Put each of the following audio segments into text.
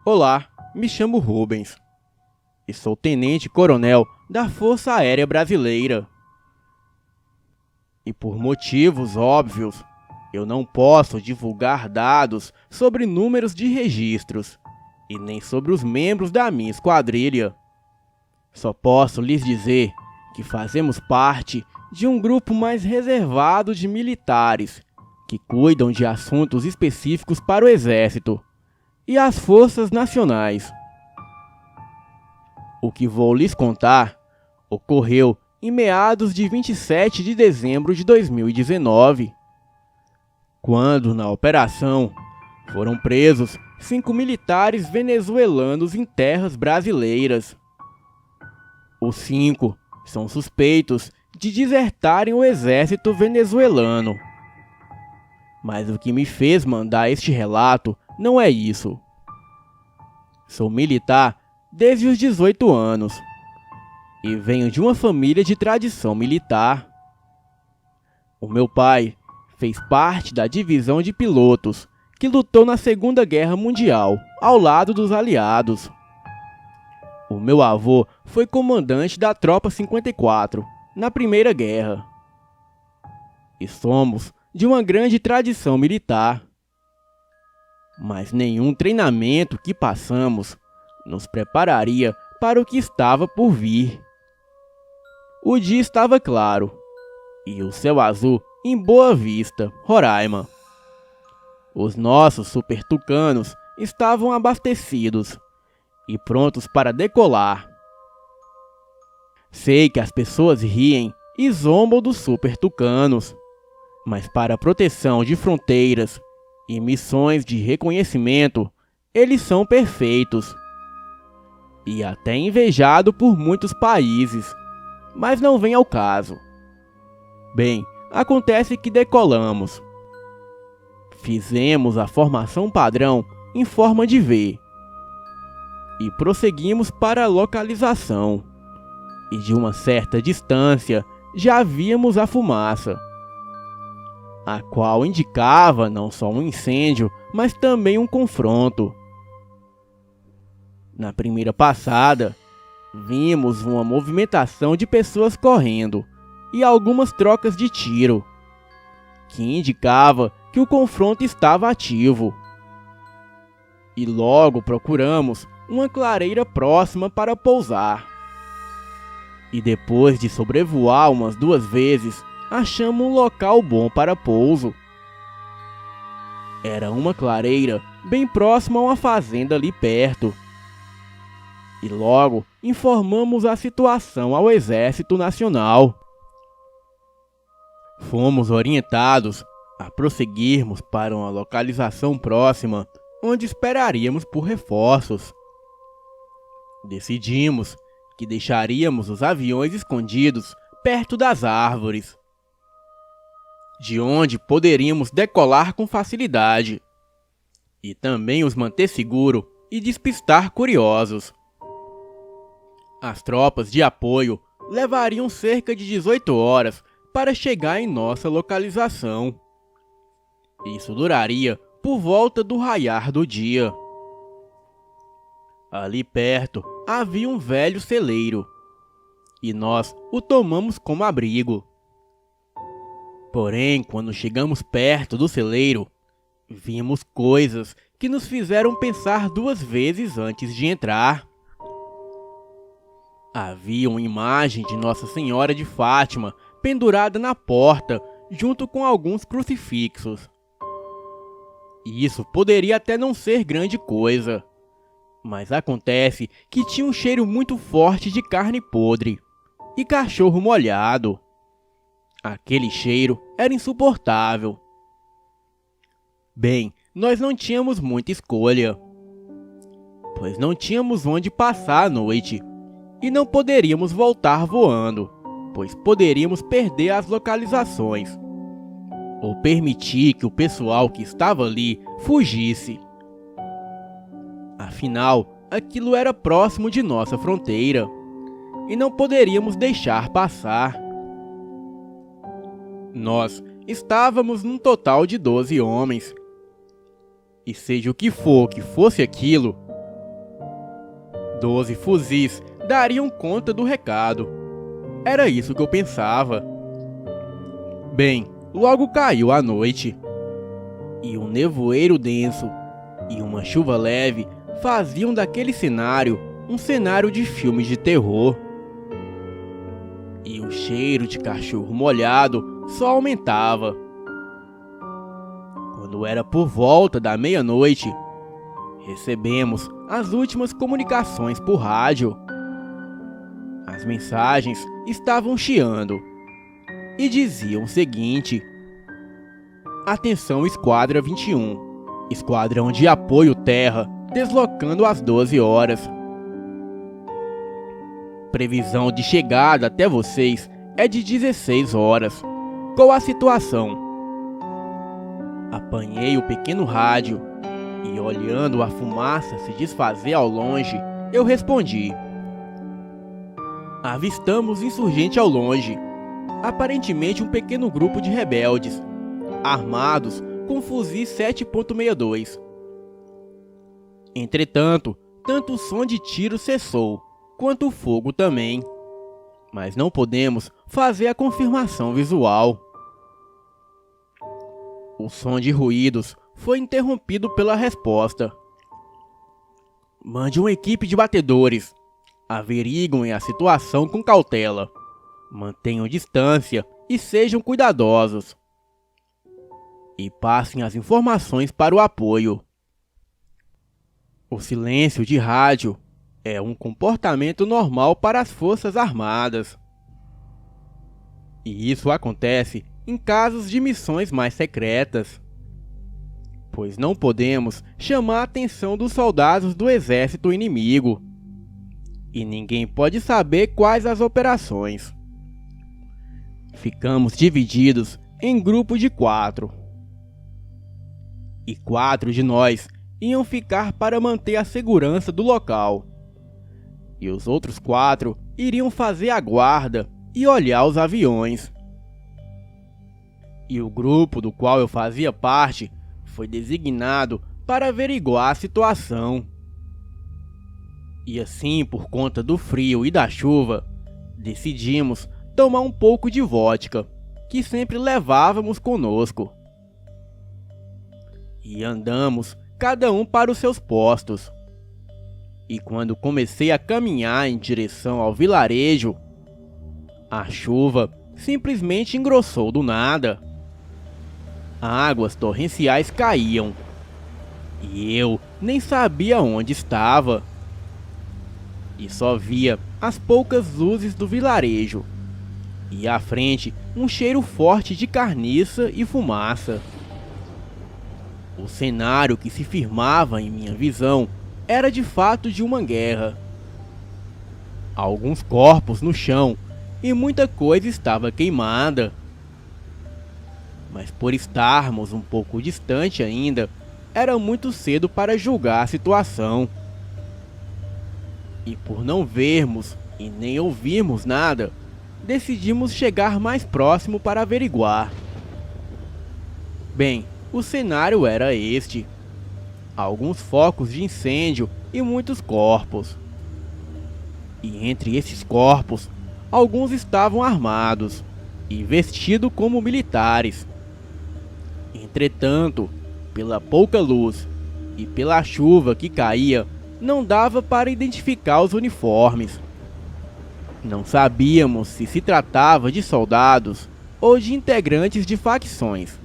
Olá, me chamo Rubens e sou tenente-coronel da Força Aérea Brasileira. E por motivos óbvios, eu não posso divulgar dados sobre números de registros e nem sobre os membros da minha esquadrilha. Só posso lhes dizer que fazemos parte de um grupo mais reservado de militares que cuidam de assuntos específicos para o Exército e as Forças Nacionais. O que vou lhes contar ocorreu em meados de 27 de dezembro de 2019, quando, na operação, foram presos 5 militares venezuelanos em terras brasileiras. Os 5 são suspeitos de desertarem o exército venezuelano. Mas o que me fez mandar este relato não é isso. Sou militar desde os 18 anos e venho de uma família de tradição militar. O meu pai fez parte da divisão de pilotos que lutou na Segunda Guerra Mundial ao lado dos aliados. O meu avô foi comandante da Tropa 54 na Primeira Guerra. E somos de uma grande tradição militar. Mas nenhum treinamento que passamos nos prepararia para o que estava por vir. O dia estava claro e o céu azul em Boa Vista, Roraima. Os nossos super tucanos estavam abastecidos e prontos para decolar. Sei que as pessoas riem e zombam dos super tucanos, mas para a proteção de fronteiras e missões de reconhecimento, eles são perfeitos. E até invejado por muitos países, mas não vem ao caso. Bem, acontece que decolamos. Fizemos a formação padrão em forma de V e prosseguimos para a localização. E de uma certa distância já víamos a fumaça, a qual indicava não só um incêndio, mas também um confronto. Na primeira passada, vimos uma movimentação de pessoas correndo e algumas trocas de tiro, que indicava que o confronto estava ativo. E logo procuramos uma clareira próxima para pousar. E depois de sobrevoar umas 2 vezes, achamos um local bom para pouso. Era uma clareira bem próxima a uma fazenda ali perto. E logo informamos a situação ao Exército Nacional. Fomos orientados a prosseguirmos para uma localização próxima, onde esperaríamos por reforços. Decidimos que deixaríamos os aviões escondidos perto das árvores, de onde poderíamos decolar com facilidade, e também os manter seguro e despistar curiosos. As tropas de apoio levariam cerca de 18 horas para chegar em nossa localização. Isso duraria por volta do raiar do dia. Ali perto havia um velho celeiro, e nós o tomamos como abrigo. Porém, quando chegamos perto do celeiro, vimos coisas que nos fizeram pensar 2 vezes antes de entrar. Havia uma imagem de Nossa Senhora de Fátima pendurada na porta, junto com alguns crucifixos. Isso poderia até não ser grande coisa, mas acontece que tinha um cheiro muito forte de carne podre e cachorro molhado. Aquele cheiro era insuportável. Bem, nós não tínhamos muita escolha, pois não tínhamos onde passar a noite e não poderíamos voltar voando, pois poderíamos perder as localizações ou permitir que o pessoal que estava ali fugisse. Afinal, aquilo era próximo de nossa fronteira e não poderíamos deixar passar. Nós estávamos num total de 12 homens. E seja o que for que fosse aquilo, 12 fuzis dariam conta do recado. Era isso que eu pensava. Bem, logo caiu a noite, e um nevoeiro denso e uma chuva leve faziam daquele cenário um cenário de filmes de terror. E o cheiro de cachorro molhado só aumentava. Quando era por volta da meia-noite, recebemos as últimas comunicações por rádio. As mensagens estavam chiando e diziam o seguinte: atenção Esquadra 21, Esquadrão de Apoio Terra, deslocando às 12 horas. Previsão de chegada até vocês é de 16 horas. Qual a situação? Apanhei o pequeno rádio e, olhando a fumaça se desfazer ao longe, eu respondi: avistamos insurgente ao longe, aparentemente um pequeno grupo de rebeldes, armados com fuzis 7.62. Entretanto, tanto o som de tiro cessou, quanto o fogo também, mas não podemos fazer a confirmação visual. O som de ruídos foi interrompido pela resposta: mande uma equipe de batedores. Averiguem a situação com cautela. Mantenham distância e sejam cuidadosos. E passem as informações para o apoio. O silêncio de rádio é um comportamento normal para as Forças Armadas. E isso acontece em casos de missões mais secretas, pois não podemos chamar a atenção dos soldados do exército inimigo. E ninguém pode saber quais as operações. Ficamos divididos em grupo de 4. E 4 de nós iam ficar para manter a segurança do local. E os outros 4 iriam fazer a guarda e olhar os aviões. E o grupo do qual eu fazia parte foi designado para averiguar a situação. E assim, por conta do frio e da chuva, decidimos tomar um pouco de vodka, que sempre levávamos conosco. E andamos, cada um para os seus postos. E quando comecei a caminhar em direção ao vilarejo, a chuva simplesmente engrossou do nada. Águas torrenciais caíam, e eu nem sabia onde estava. E só via as poucas luzes do vilarejo, e à frente um cheiro forte de carniça e fumaça. O cenário que se firmava em minha visão era de fato de uma guerra. Alguns corpos no chão e muita coisa estava queimada. Mas por estarmos um pouco distante ainda, era muito cedo para julgar a situação. E por não vermos e nem ouvirmos nada, decidimos chegar mais próximo para averiguar. Bem, o cenário era este: alguns focos de incêndio e muitos corpos. E entre esses corpos, alguns estavam armados e vestidos como militares. Entretanto, pela pouca luz e pela chuva que caía, não dava para identificar os uniformes. Não sabíamos se se tratava de soldados ou de integrantes de facções,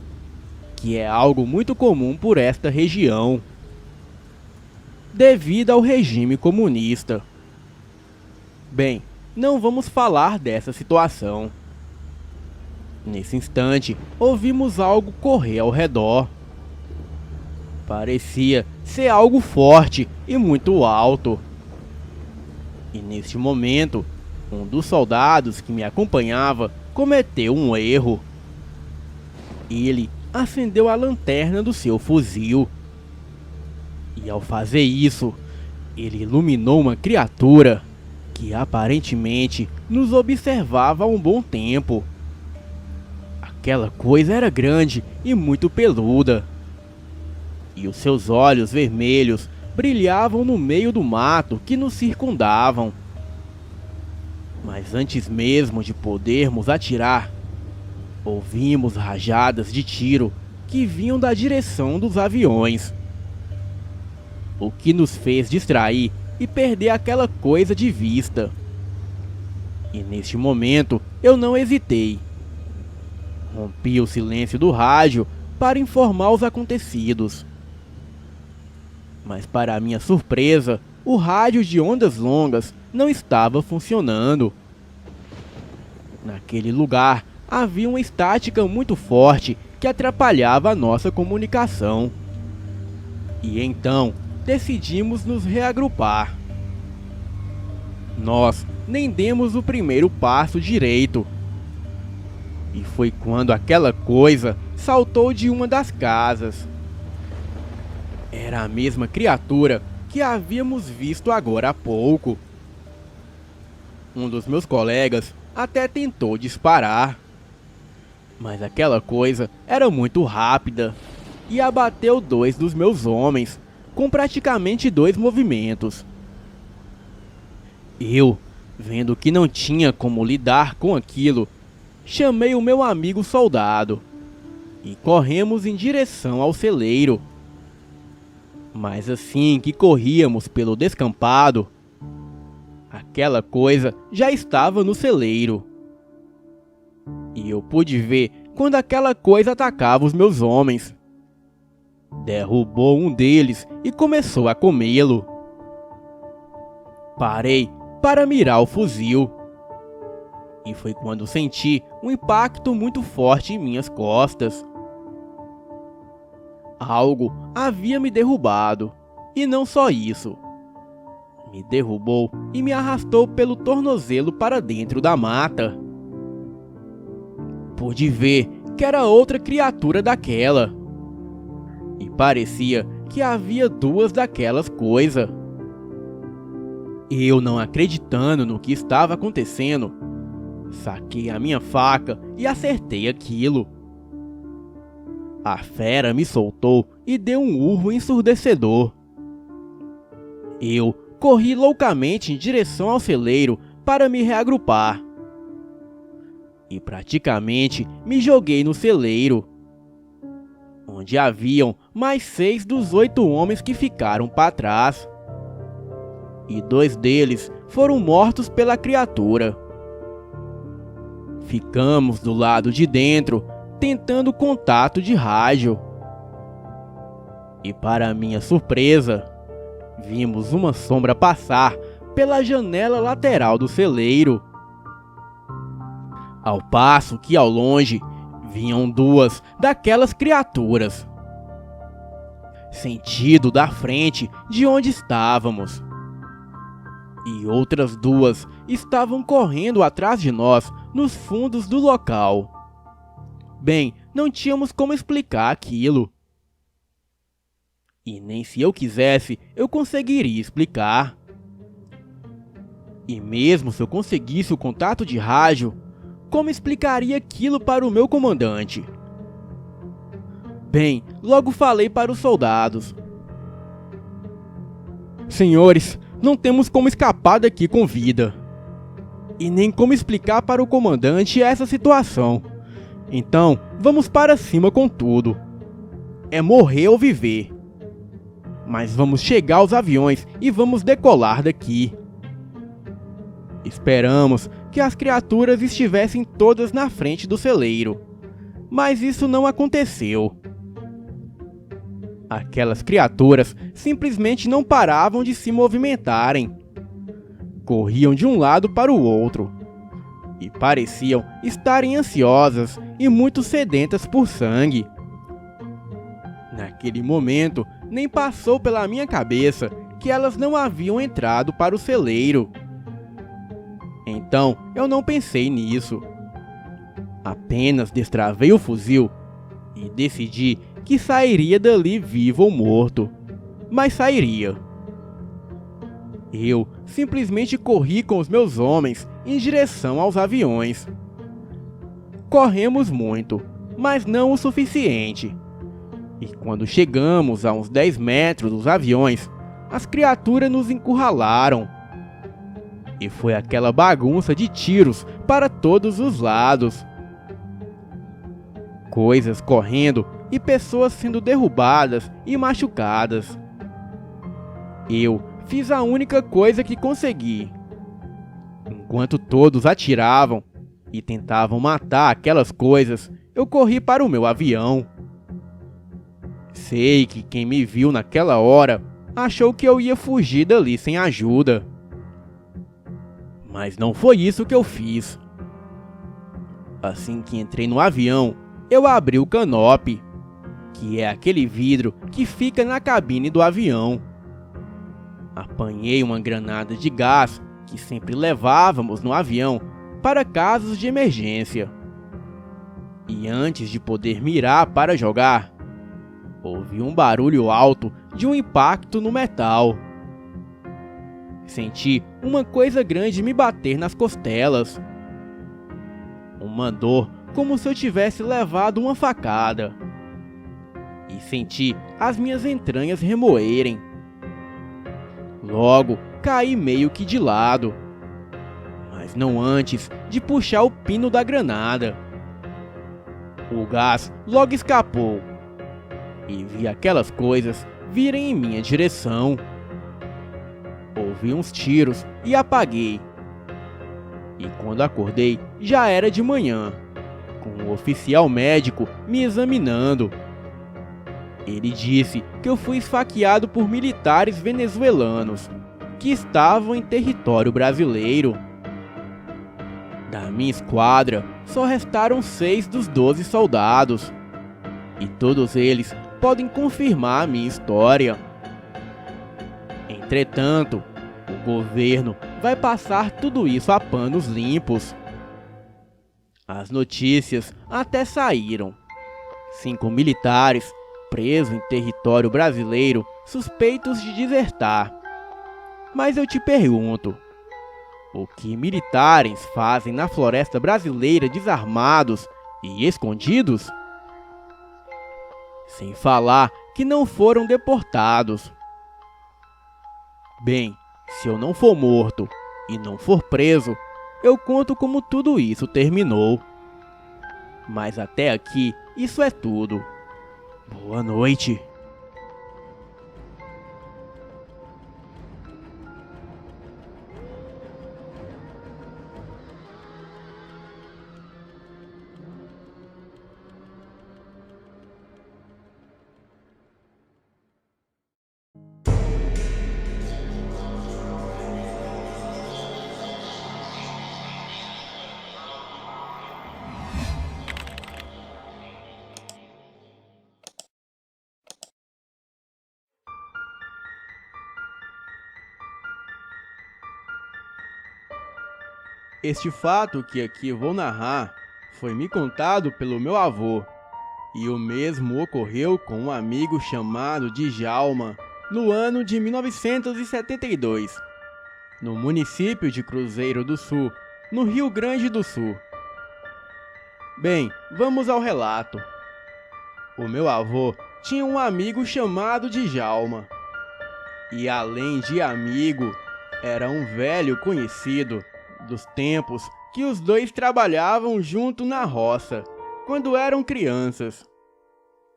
que é algo muito comum por esta região, devido ao regime comunista. Bem, não vamos falar dessa situação. Nesse instante, ouvimos algo correr ao redor. Parecia ser algo forte e muito alto. E neste momento, um dos soldados que me acompanhava cometeu um erro. Ele acendeu a lanterna do seu fuzil. E ao fazer isso, ele iluminou uma criatura que aparentemente nos observava há um bom tempo. Aquela coisa era grande e muito peluda, e os seus olhos vermelhos brilhavam no meio do mato que nos circundavam. Mas antes mesmo de podermos atirar, ouvimos rajadas de tiro que vinham da direção dos aviões, o que nos fez distrair e perder aquela coisa de vista. E neste momento eu não hesitei. Rompi o silêncio do rádio para informar os acontecidos. Mas para minha surpresa, o rádio de ondas longas não estava funcionando. Naquele lugar havia uma estática muito forte que atrapalhava a nossa comunicação. E então decidimos nos reagrupar. Nós nem demos o primeiro passo direito. E foi quando aquela coisa saltou de uma das casas. Era a mesma criatura que havíamos visto agora há pouco. Um dos meus colegas até tentou disparar, mas aquela coisa era muito rápida e abateu 2 dos meus homens com praticamente 2 movimentos. Eu, vendo que não tinha como lidar com aquilo, chamei o meu amigo soldado e corremos em direção ao celeiro. Mas assim que corríamos pelo descampado, aquela coisa já estava no celeiro. E eu pude ver quando aquela coisa atacava os meus homens. Derrubou um deles e começou a comê-lo. Parei para mirar o fuzil. E foi quando senti um impacto muito forte em minhas costas. Algo havia me derrubado, e não só isso. Me derrubou e me arrastou pelo tornozelo para dentro da mata. Pude ver que era outra criatura daquela. E parecia que havia 2 daquelas coisas. Eu, não acreditando no que estava acontecendo, saquei a minha faca e acertei aquilo. A fera me soltou e deu um urro ensurdecedor. Eu corri loucamente em direção ao celeiro para me reagrupar. E praticamente me joguei no celeiro, onde haviam mais 6 dos 8 homens que ficaram para trás. E 2 deles foram mortos pela criatura. Ficamos do lado de dentro, tentando contato de rádio. E para minha surpresa, vimos uma sombra passar pela janela lateral do celeiro. Ao passo que ao longe vinham 2 daquelas criaturas, sentido da frente de onde estávamos. E outras 2 estavam correndo atrás de nós nos fundos do local. Bem, não tínhamos como explicar aquilo. E nem se eu quisesse, eu conseguiria explicar. E mesmo se eu conseguisse o contato de rádio, como explicaria aquilo para o meu comandante? Bem, logo falei para os soldados. Senhores, não temos como escapar daqui com vida. E nem como explicar para o comandante essa situação. Então, vamos para cima com tudo. É morrer ou viver. Mas vamos chegar aos aviões e vamos decolar daqui. Esperamos que as criaturas estivessem todas na frente do celeiro, mas isso não aconteceu. Aquelas criaturas simplesmente não paravam de se movimentarem. Corriam de um lado para o outro e pareciam estarem ansiosas e muito sedentas por sangue. Naquele momento, nem passou pela minha cabeça que elas não haviam entrado para o celeiro. Então, eu não pensei nisso. Apenas destravei o fuzil e decidi que sairia dali vivo ou morto. Mas sairia. Eu simplesmente corri com os meus homens em direção aos aviões. Corremos muito, mas não o suficiente. E quando chegamos a uns 10 metros dos aviões, as criaturas nos encurralaram. E foi aquela bagunça de tiros para todos os lados. Coisas correndo e pessoas sendo derrubadas e machucadas. Eu fiz a única coisa que consegui. Enquanto todos atiravam e tentavam matar aquelas coisas, eu corri para o meu avião. Sei que quem me viu naquela hora achou que eu ia fugir dali sem ajuda. Mas não foi isso que eu fiz. Assim que entrei no avião, eu abri o canopy, que é aquele vidro que fica na cabine do avião. Apanhei uma granada de gás que sempre levávamos no avião para casos de emergência. E antes de poder mirar para jogar, ouvi um barulho alto de um impacto no metal. Senti uma coisa grande me bater nas costelas. Uma dor como se eu tivesse levado uma facada. E senti as minhas entranhas remoerem. Logo, caí meio que de lado, mas não antes de puxar o pino da granada. O gás logo escapou e vi aquelas coisas virem em minha direção. Ouvi uns tiros e apaguei. E quando acordei, já era de manhã, com um oficial médico me examinando. Ele disse que eu fui esfaqueado por militares venezuelanos que estavam em território brasileiro. Da minha esquadra, só restaram 6 dos 12 soldados. E todos eles podem confirmar a minha história. Entretanto, o governo vai passar tudo isso a panos limpos. As notícias até saíram. 5 militares presos em território brasileiro suspeitos de desertar. Mas eu te pergunto, o que militares fazem na floresta brasileira desarmados e escondidos? Sem falar que não foram deportados. Bem, se eu não for morto e não for preso, eu conto como tudo isso terminou. Mas até aqui, isso é tudo. Boa noite. Este fato que aqui vou narrar foi me contado pelo meu avô, e o mesmo ocorreu com um amigo chamado Djalma, no ano de 1972, no município de Cruzeiro do Sul, no Rio Grande do Sul. Bem, vamos ao relato. O meu avô tinha um amigo chamado Djalma, e além de amigo, era um velho conhecido dos tempos que os dois trabalhavam junto na roça, quando eram crianças.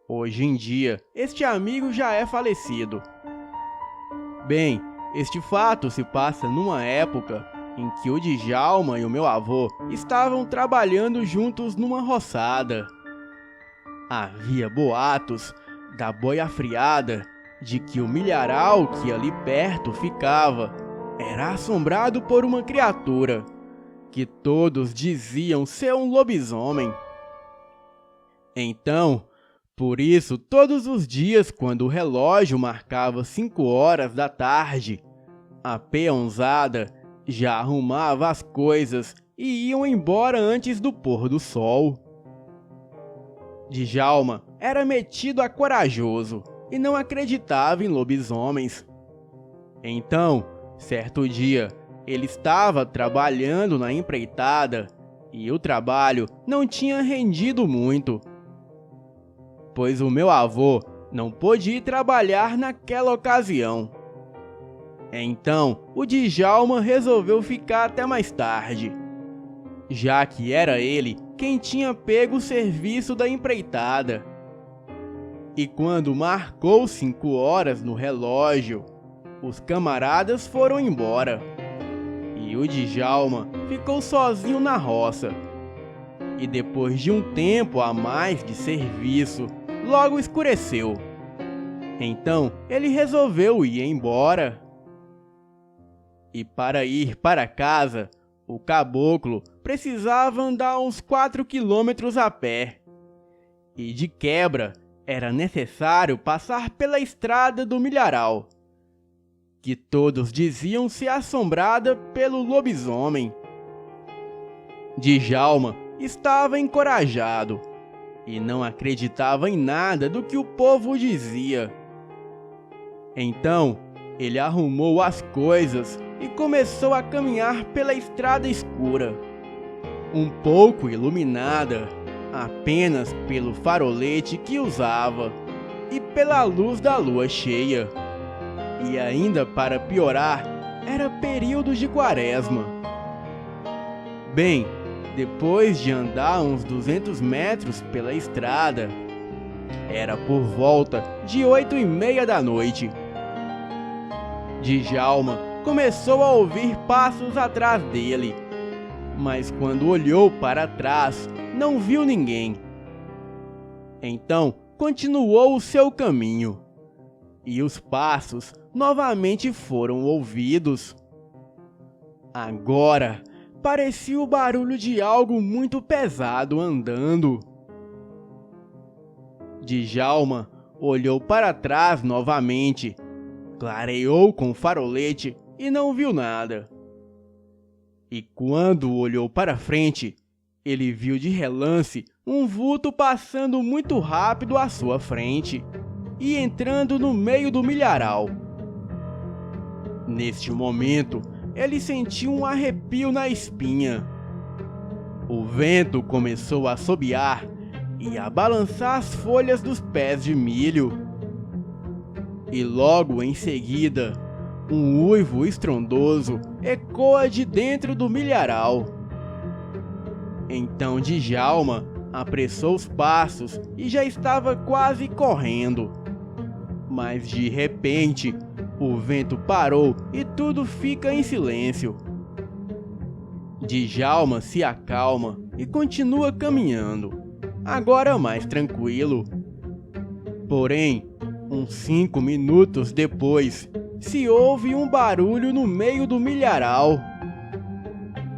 Hoje em dia, este amigo já é falecido. Bem, este fato se passa numa época em que o Djalma e o meu avô estavam trabalhando juntos numa roçada. Havia boatos da boiafriada de que o milharal que ali perto ficava era assombrado por uma criatura que todos diziam ser um lobisomem. Então, por isso, todos os dias, quando o relógio marcava 5 horas da tarde, a peãozada já arrumava as coisas e iam embora antes do pôr do sol. Djalma era metido a corajoso e não acreditava em lobisomens. Então, certo dia, ele estava trabalhando na empreitada e o trabalho não tinha rendido muito, pois o meu avô não pôde ir trabalhar naquela ocasião. Então, o Djalma resolveu ficar até mais tarde, já que era ele quem tinha pego o serviço da empreitada. E quando marcou 5 horas no relógio, os camaradas foram embora. E o Djalma ficou sozinho na roça. E depois de um tempo a mais de serviço, logo escureceu. Então ele resolveu ir embora. E para ir para casa, o caboclo precisava andar uns 4 quilômetros a pé. E de quebra, era necessário passar pela estrada do milharal, que todos diziam ser assombrada pelo lobisomem. Djalma estava encorajado e não acreditava em nada do que o povo dizia. Então, ele arrumou as coisas e começou a caminhar pela estrada escura, um pouco iluminada apenas pelo farolete que usava e pela luz da lua cheia. E ainda para piorar, era período de quaresma. Bem, depois de andar uns 200 metros pela estrada, era por volta de 8h30 da noite. Djalma começou a ouvir passos atrás dele, mas quando olhou para trás, não viu ninguém. Então, continuou o seu caminho, e os passos novamente foram ouvidos. Agora, parecia o barulho de algo muito pesado andando. Djalma olhou para trás novamente, clareou com o farolete e não viu nada. E quando olhou para frente, ele viu de relance um vulto passando muito rápido à sua frente e entrando no meio do milharal. Neste momento, ele sentiu um arrepio na espinha. O vento começou a assobiar e a balançar as folhas dos pés de milho. E logo em seguida, um uivo estrondoso ecoa de dentro do milharal. Então Djalma apressou os passos e já estava quase correndo. Mas de repente, o vento parou e tudo fica em silêncio. Djalma se acalma e continua caminhando, agora mais tranquilo. Porém, uns 5 minutos depois, se ouve um barulho no meio do milharal,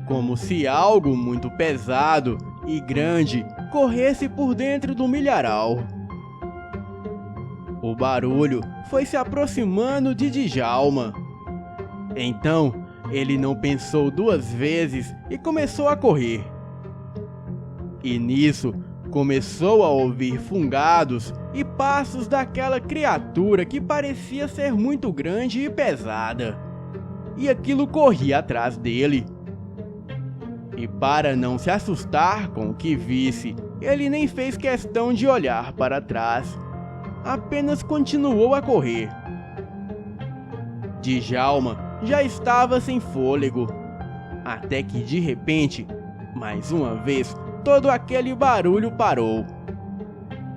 como se algo muito pesado e grande corresse por dentro do milharal. O barulho foi se aproximando de Djalma. Então, ele não pensou 2 vezes e começou a correr. E nisso, começou a ouvir fungados e passos daquela criatura que parecia ser muito grande e pesada. E aquilo corria atrás dele. E para não se assustar com o que visse, ele nem fez questão de olhar para trás. Apenas continuou a correr. Djalma já estava sem fôlego, até que de repente, mais uma vez, todo aquele barulho parou.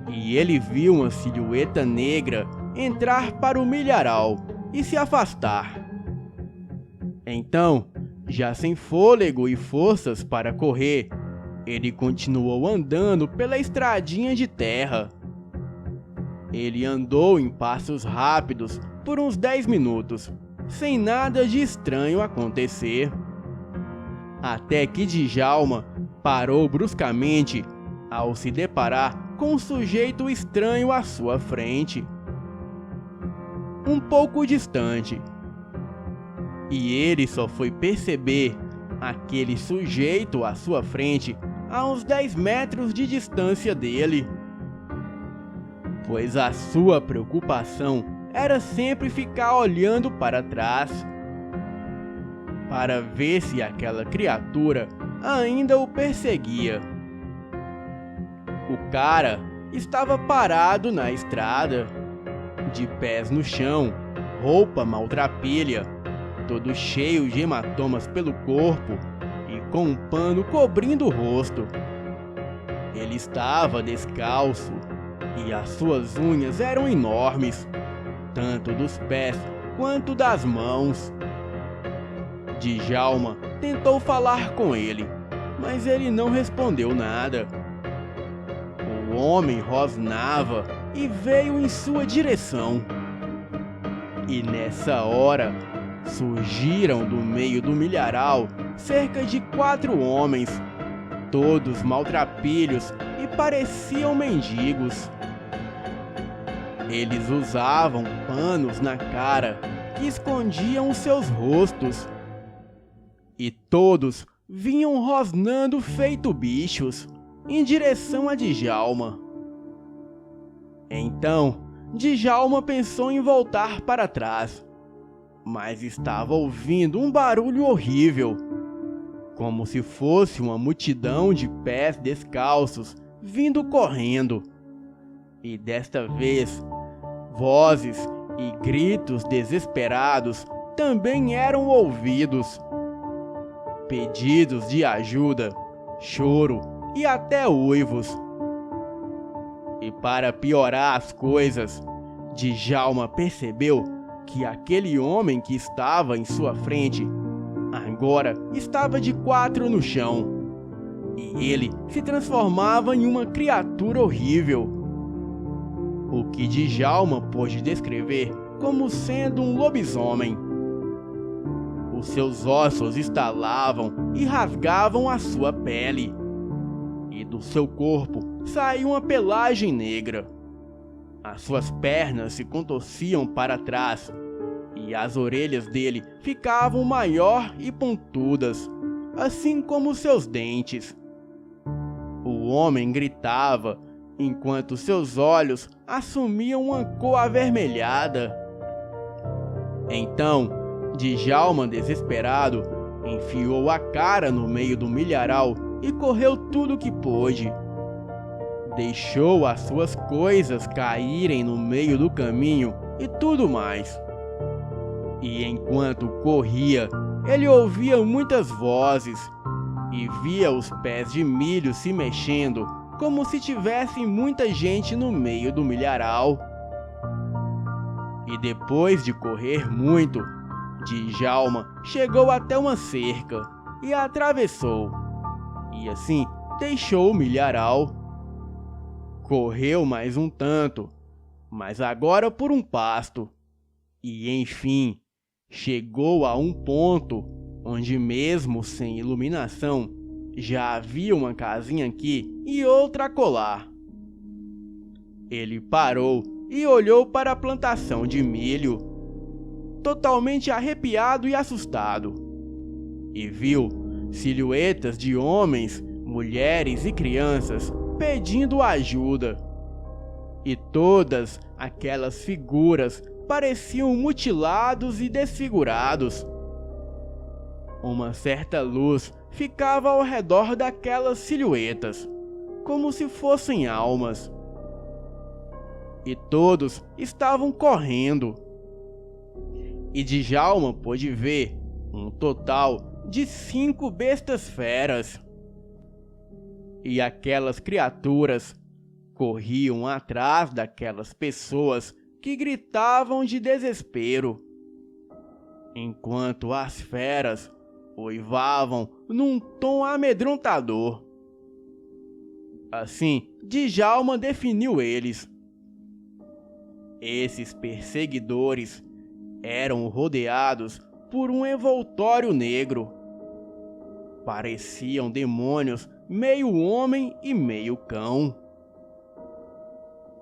E ele viu uma silhueta negra entrar para o milharal e se afastar. Então, já sem fôlego e forças para correr, ele continuou andando pela estradinha de terra. Ele andou em passos rápidos por uns 10 minutos, sem nada de estranho acontecer. Até que Djalma parou bruscamente ao se deparar com um sujeito estranho à sua frente, um pouco distante. E ele só foi perceber aquele sujeito à sua frente a uns 10 metros de distância dele, pois a sua preocupação era sempre ficar olhando para trás, para ver se aquela criatura ainda o perseguia. O cara estava parado na estrada, de pés no chão, roupa maltrapilha todo cheio de hematomas pelo corpo e com um pano cobrindo o rosto. Ele estava descalço e as suas unhas eram enormes, tanto dos pés quanto das mãos. Djalma tentou falar com ele, mas ele não respondeu nada. O homem rosnava e veio em sua direção. E nessa hora, surgiram do meio do milharal cerca de 4 homens, todos maltrapilhos e pareciam mendigos. Eles usavam panos na cara que escondiam os seus rostos. E todos vinham rosnando feito bichos em direção a Djalma. Então, Djalma pensou em voltar para trás, mas estava ouvindo um barulho horrível, como se fosse uma multidão de pés descalços vindo correndo. E desta vez, vozes e gritos desesperados também eram ouvidos. Pedidos de ajuda, choro e até uivos. E para piorar as coisas, Djalma percebeu que aquele homem que estava em sua frente agora estava de 4 no chão, e ele se transformava em uma criatura horrível, o que Djalma pôde descrever como sendo um lobisomem. Os seus ossos estalavam e rasgavam a sua pele, e do seu corpo saía uma pelagem negra. As suas pernas se contorciam para trás, e as orelhas dele ficavam maior e pontudas, assim como seus dentes. O homem gritava, enquanto seus olhos assumiam uma cor avermelhada. Então, Djalma, desesperado, enfiou a cara no meio do milharal e correu tudo o que pôde. Deixou as suas coisas caírem no meio do caminho e tudo mais. E enquanto corria, ele ouvia muitas vozes e via os pés de milho se mexendo, como se tivesse muita gente no meio do milharal. E depois de correr muito, Djalma chegou até uma cerca e a atravessou, e assim deixou o milharal. Correu mais um tanto, mas agora por um pasto, e enfim chegou a um ponto onde, mesmo sem iluminação, já havia uma casinha aqui e outra acolá. Ele parou e olhou para a plantação de milho, totalmente arrepiado e assustado, e viu silhuetas de homens, mulheres e crianças pedindo ajuda. E todas aquelas figuras pareciam mutilados e desfigurados. Uma certa luz ficava ao redor daquelas silhuetas, como se fossem almas. E todos estavam correndo. E Djalma pôde ver um total de 5 bestas feras. E aquelas criaturas corriam atrás daquelas pessoas que gritavam de desespero, enquanto as feras uivavam num tom amedrontador. Assim, Djalma definiu eles. Esses perseguidores eram rodeados por um envoltório negro. Pareciam demônios meio homem e meio cão,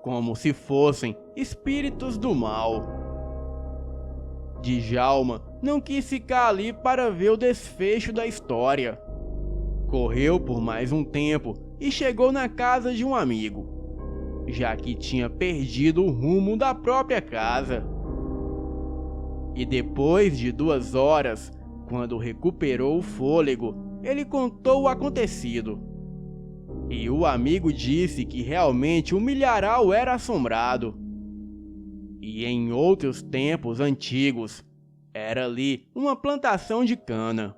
como se fossem espíritos do mal. Djalma não quis ficar ali para ver o desfecho da história. Correu por mais um tempo e chegou na casa de um amigo, já que tinha perdido o rumo da própria casa. E depois de 2 horas, quando recuperou o fôlego, ele contou o acontecido. E o amigo disse que realmente o milharal era assombrado. E em outros tempos antigos, Era ali uma plantação de cana,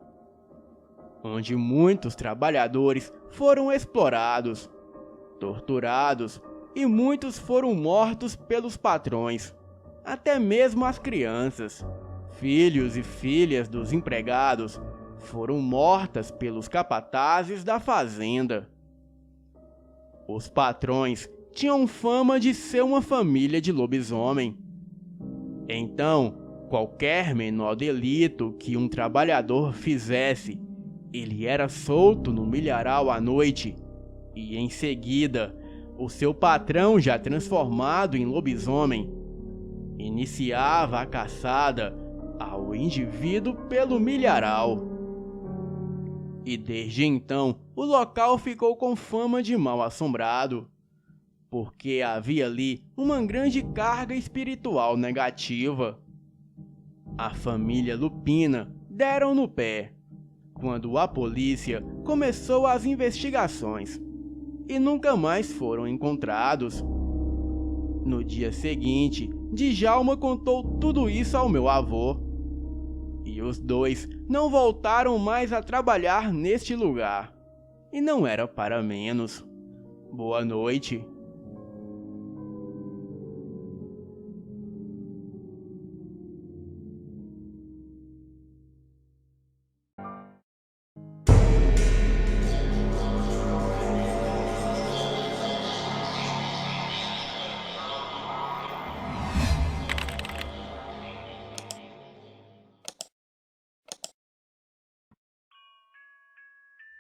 onde muitos trabalhadores foram explorados, torturados e muitos foram mortos pelos patrões, até mesmo as crianças. Filhos e filhas dos empregados foram mortas pelos capatazes da fazenda. Os patrões tinham fama de ser uma família de lobisomem. Então, qualquer menor delito que um trabalhador fizesse, ele era solto no milharal à noite e, em seguida, o seu patrão, já transformado em lobisomem, iniciava a caçada ao indivíduo pelo milharal. E desde então, o local ficou com fama de mal-assombrado, porque havia ali uma grande carga espiritual negativa. A família Lupina deram no pé quando a polícia começou as investigações e nunca mais foram encontrados. No dia seguinte, Djalma contou tudo isso ao meu avô, e os dois não voltaram mais a trabalhar neste lugar. E não era para menos. Boa noite.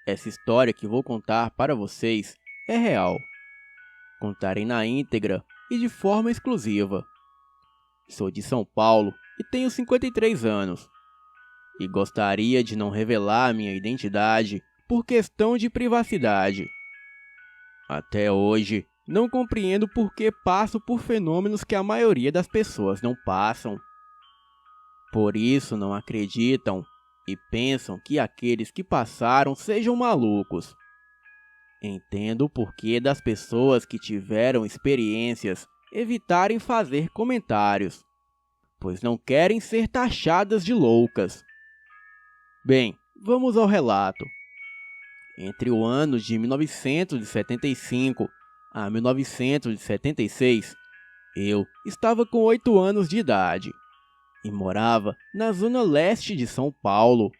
Essa história que vou contar para vocês é real. Contarei na íntegra e de forma exclusiva. Sou de São Paulo e tenho 53 anos. E gostaria de não revelar minha identidade por questão de privacidade. Até hoje, não compreendo por que passo por fenômenos que a maioria das pessoas não passam. Por isso não acreditam e pensam que aqueles que passaram sejam malucos. Entendo o porquê das pessoas que tiveram experiências evitarem fazer comentários, pois não querem ser taxadas de loucas. Bem, vamos ao relato. Entre o ano de 1975 a 1976, eu estava com 8 anos de idade e morava na zona leste de São Paulo.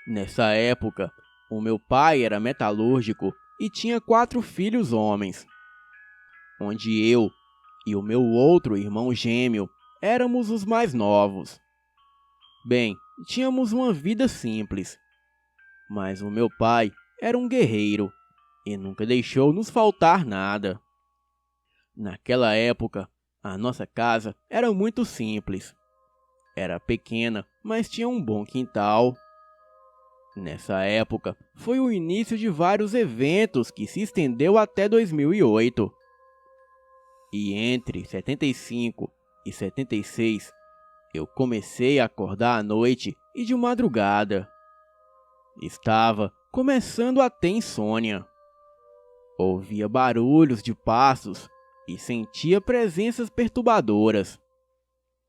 Nessa época, o meu pai era metalúrgico e tinha 4 filhos homens, onde eu e o meu outro irmão gêmeo éramos os mais novos. Bem, tínhamos uma vida simples, mas o meu pai era um guerreiro e nunca deixou nos faltar nada. Naquela época, a nossa casa era muito simples. Era pequena, mas tinha um bom quintal. Nessa época, foi o início de vários eventos que se estendeu até 2008. E entre 75 e 76, eu comecei a acordar à noite e de madrugada. Estava começando a ter insônia. Ouvia barulhos de passos e sentia presenças perturbadoras.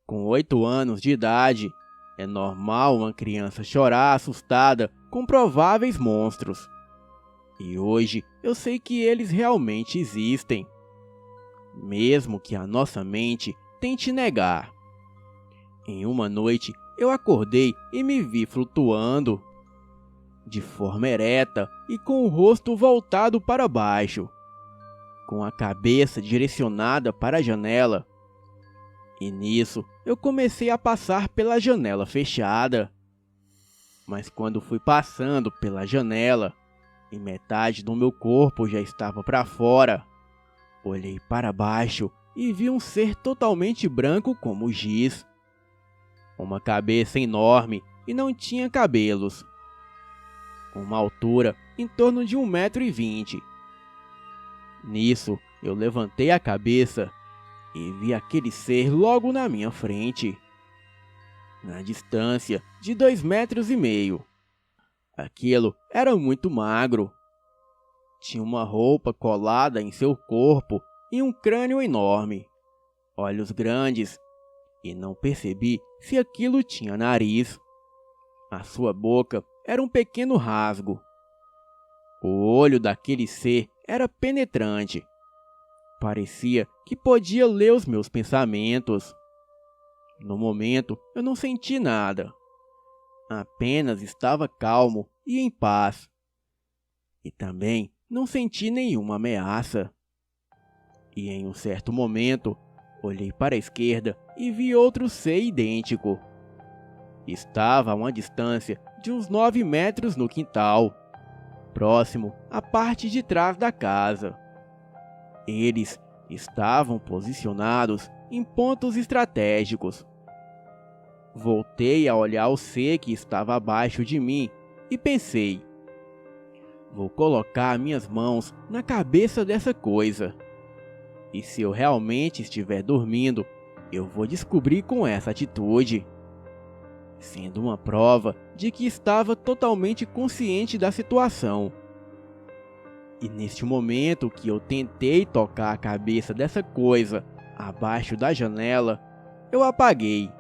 Com 8 anos de idade, é normal uma criança chorar assustada com prováveis monstros. E hoje eu sei que eles realmente existem, mesmo que a nossa mente tente negar. Em uma noite, eu acordei e me vi flutuando, de forma ereta e com o rosto voltado para baixo, com a cabeça direcionada para a janela. E nisso, eu comecei a passar pela janela fechada. Mas quando fui passando pela janela, e metade do meu corpo já estava para fora, olhei para baixo e vi um ser totalmente branco como giz. Uma cabeça enorme e não tinha cabelos. Uma altura em torno de 1,20 m. Nisso, eu levantei a cabeça e vi aquele ser logo na minha frente, na distância de 2,5 m. Aquilo era muito magro. Tinha uma roupa colada em seu corpo e um crânio enorme, olhos grandes e não percebi se aquilo tinha nariz. A sua boca era um pequeno rasgo. O olho daquele ser era penetrante. Parecia que podia ler os meus pensamentos. No momento, eu não senti nada. Apenas estava calmo e em paz. E também não senti nenhuma ameaça. E em um certo momento, olhei para a esquerda e vi outro ser idêntico. Estava a uma distância de uns 9 metros no quintal, próximo à parte de trás da casa. Eles estavam posicionados em pontos estratégicos. Voltei a olhar o ser que estava abaixo de mim e pensei: vou colocar minhas mãos na cabeça dessa coisa. E se eu realmente estiver dormindo, eu vou descobrir com essa atitude, sendo uma prova de que estava totalmente consciente da situação. E neste momento que eu tentei tocar a cabeça dessa coisa abaixo da janela, eu apaguei,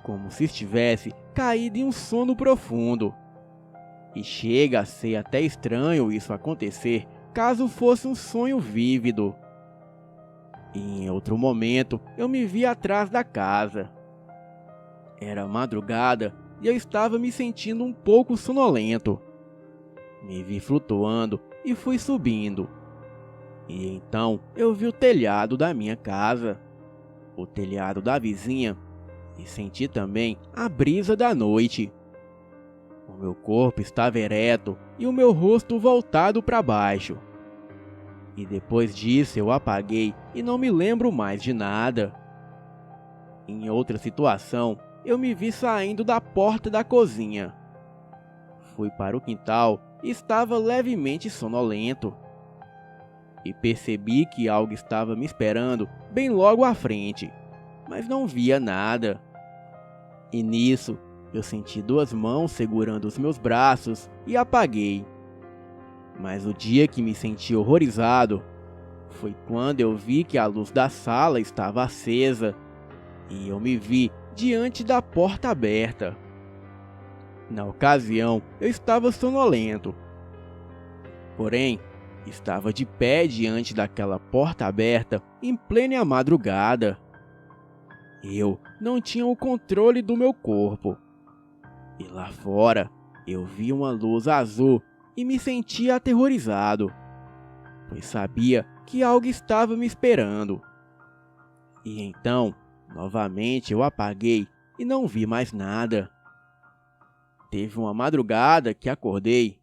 como se estivesse caído em um sono profundo. E chega a ser até estranho isso acontecer caso fosse um sonho vívido. E em outro momento, eu me vi atrás da casa. Era madrugada e eu estava me sentindo um pouco sonolento. Me vi flutuando e fui subindo. E então eu vi o telhado da minha casa, o telhado da vizinha e senti também a brisa da noite. O meu corpo estava ereto e o meu rosto voltado para baixo. E depois disso eu apaguei e não me lembro mais de nada. Em outra situação, eu me vi saindo da porta da cozinha. Fui para o quintal e estava levemente sonolento. E percebi que algo estava me esperando bem logo à frente, mas não via nada. E nisso, eu senti 2 mãos segurando os meus braços e apaguei. Mas o dia que me senti horrorizado foi quando eu vi que a luz da sala estava acesa e eu me vi diante da porta aberta. Na ocasião, eu estava sonolento. Porém, estava de pé diante daquela porta aberta em plena madrugada. Eu não tinha o controle do meu corpo. E lá fora, eu vi uma luz azul e me sentia aterrorizado, pois sabia que algo estava me esperando. E então, novamente eu apaguei e não vi mais nada. Teve uma madrugada que acordei,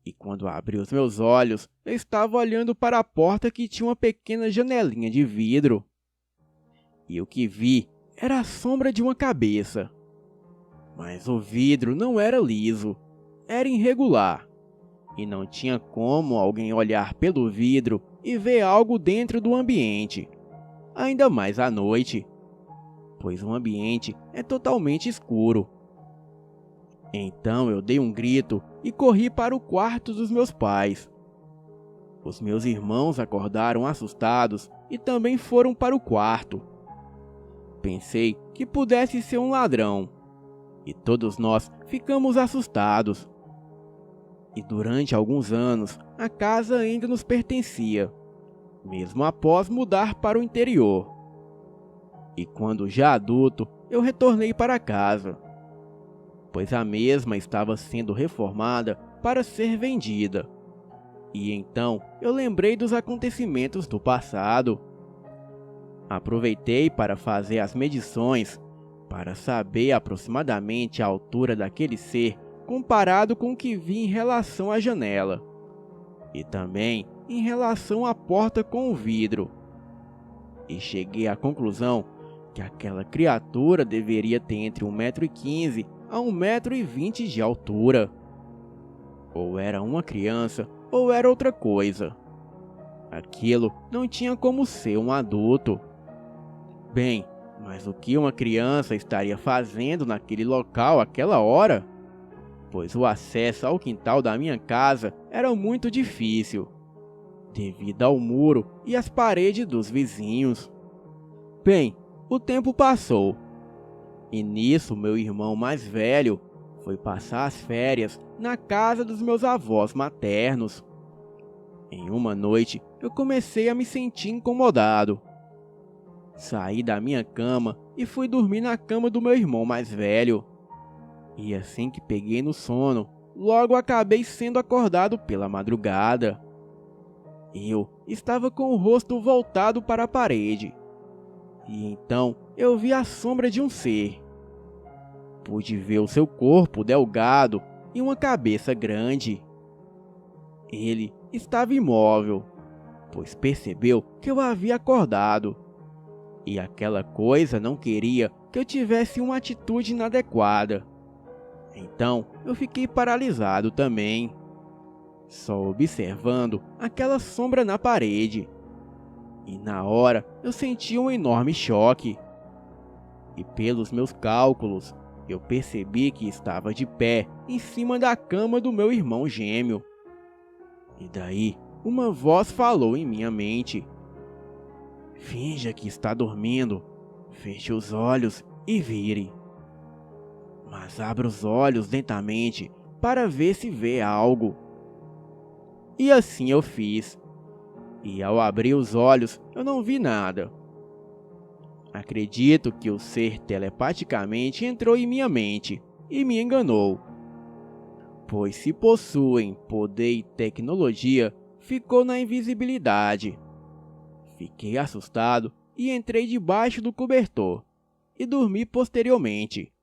e quando abri os meus olhos, eu estava olhando para a porta que tinha uma pequena janelinha de vidro. E o que vi era a sombra de uma cabeça. Mas o vidro não era liso, era irregular. E não tinha como alguém olhar pelo vidro e ver algo dentro do ambiente, ainda mais à noite, pois o ambiente é totalmente escuro. Então eu dei um grito e corri para o quarto dos meus pais. Os meus irmãos acordaram assustados e também foram para o quarto. Pensei que pudesse ser um ladrão, e todos nós ficamos assustados. E durante alguns anos, a casa ainda nos pertencia, mesmo após mudar para o interior. E quando já adulto, eu retornei para casa, pois a mesma estava sendo reformada para ser vendida. E então eu lembrei dos acontecimentos do passado. Aproveitei para fazer as medições, para saber aproximadamente a altura daquele ser comparado com o que vi em relação à janela, e também em relação à porta com o vidro. E cheguei à conclusão que aquela criatura deveria ter entre 1,15 m a 1,20 m de altura. Ou era uma criança, ou era outra coisa. Aquilo não tinha como ser um adulto. Bem, mas o que uma criança estaria fazendo naquele local àquela hora? Pois o acesso ao quintal da minha casa era muito difícil, devido ao muro e às paredes dos vizinhos. Bem, O tempo passou, e nisso meu irmão mais velho foi passar as férias na casa dos meus avós maternos. Em uma noite, eu comecei a me sentir incomodado. Saí da minha cama e fui dormir na cama do meu irmão mais velho. E assim que peguei no sono, logo acabei sendo acordado pela madrugada. Eu estava com o rosto voltado para a parede. E então eu vi a sombra de um ser. Pude ver o seu corpo delgado e uma cabeça grande. Ele estava imóvel, pois percebeu que eu havia acordado. E aquela coisa não queria que eu tivesse uma atitude inadequada. Então eu fiquei paralisado também, só observando aquela sombra na parede. E na hora eu senti um enorme choque. E pelos meus cálculos, eu percebi que estava de pé em cima da cama do meu irmão gêmeo. E daí, uma voz falou em minha mente: "Finja que está dormindo, feche os olhos e vire. Mas abra os olhos lentamente para ver se vê algo." E assim eu fiz. E ao abrir os olhos, eu não vi nada. Acredito que o ser telepaticamente entrou em minha mente e me enganou. Pois se possuem poder e tecnologia, ficou na invisibilidade. Fiquei assustado e entrei debaixo do cobertor e dormi posteriormente.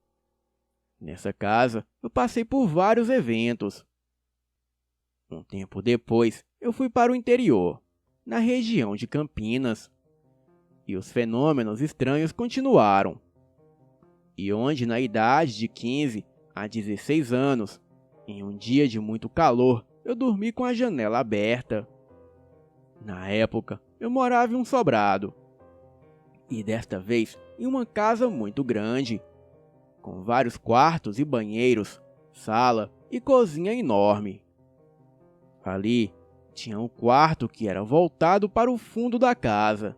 Nessa casa, eu passei por vários eventos. Um tempo depois, eu fui para o interior, na região de Campinas. E os fenômenos estranhos continuaram. E onde na idade de 15 a 16 anos, em um dia de muito calor, eu dormi com a janela aberta. Na época, eu morava em um sobrado. E desta vez em uma casa muito grande, com vários quartos e banheiros, sala e cozinha enorme. Ali tinha um quarto que era voltado para o fundo da casa.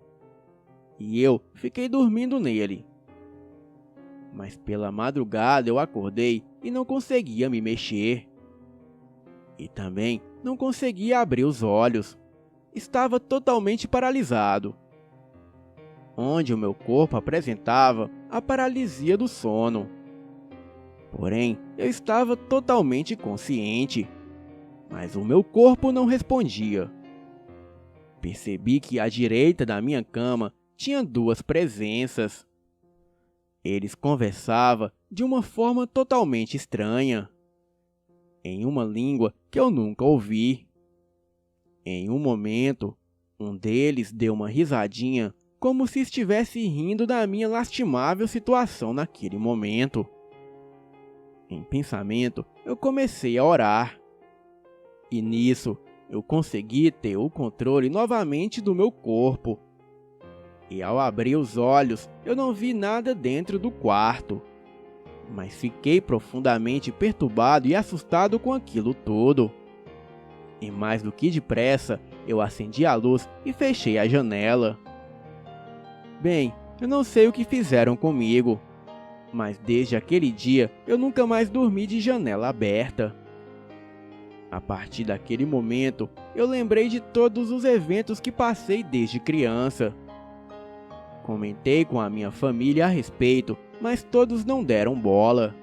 E eu fiquei dormindo nele. Mas pela madrugada eu acordei e não conseguia me mexer. E também não conseguia abrir os olhos. Estava totalmente paralisado, onde o meu corpo apresentava a paralisia do sono. Porém, eu estava totalmente consciente, mas o meu corpo não respondia. Percebi que à direita da minha cama tinha duas presenças. Eles conversavam de uma forma totalmente estranha, em uma língua que eu nunca ouvi. Em um momento, um deles deu uma risadinha, como se estivesse rindo da minha lastimável situação naquele momento. Em pensamento, eu comecei a orar. E nisso, eu consegui ter o controle novamente do meu corpo. E ao abrir os olhos, eu não vi nada dentro do quarto. Mas fiquei profundamente perturbado e assustado com aquilo todo. E mais do que depressa, eu acendi a luz e fechei a janela. Bem, eu não sei o que fizeram comigo, mas desde aquele dia eu nunca mais dormi de janela aberta. A partir daquele momento, eu lembrei de todos os eventos que passei desde criança. Comentei com a minha família a respeito, mas todos não deram bola.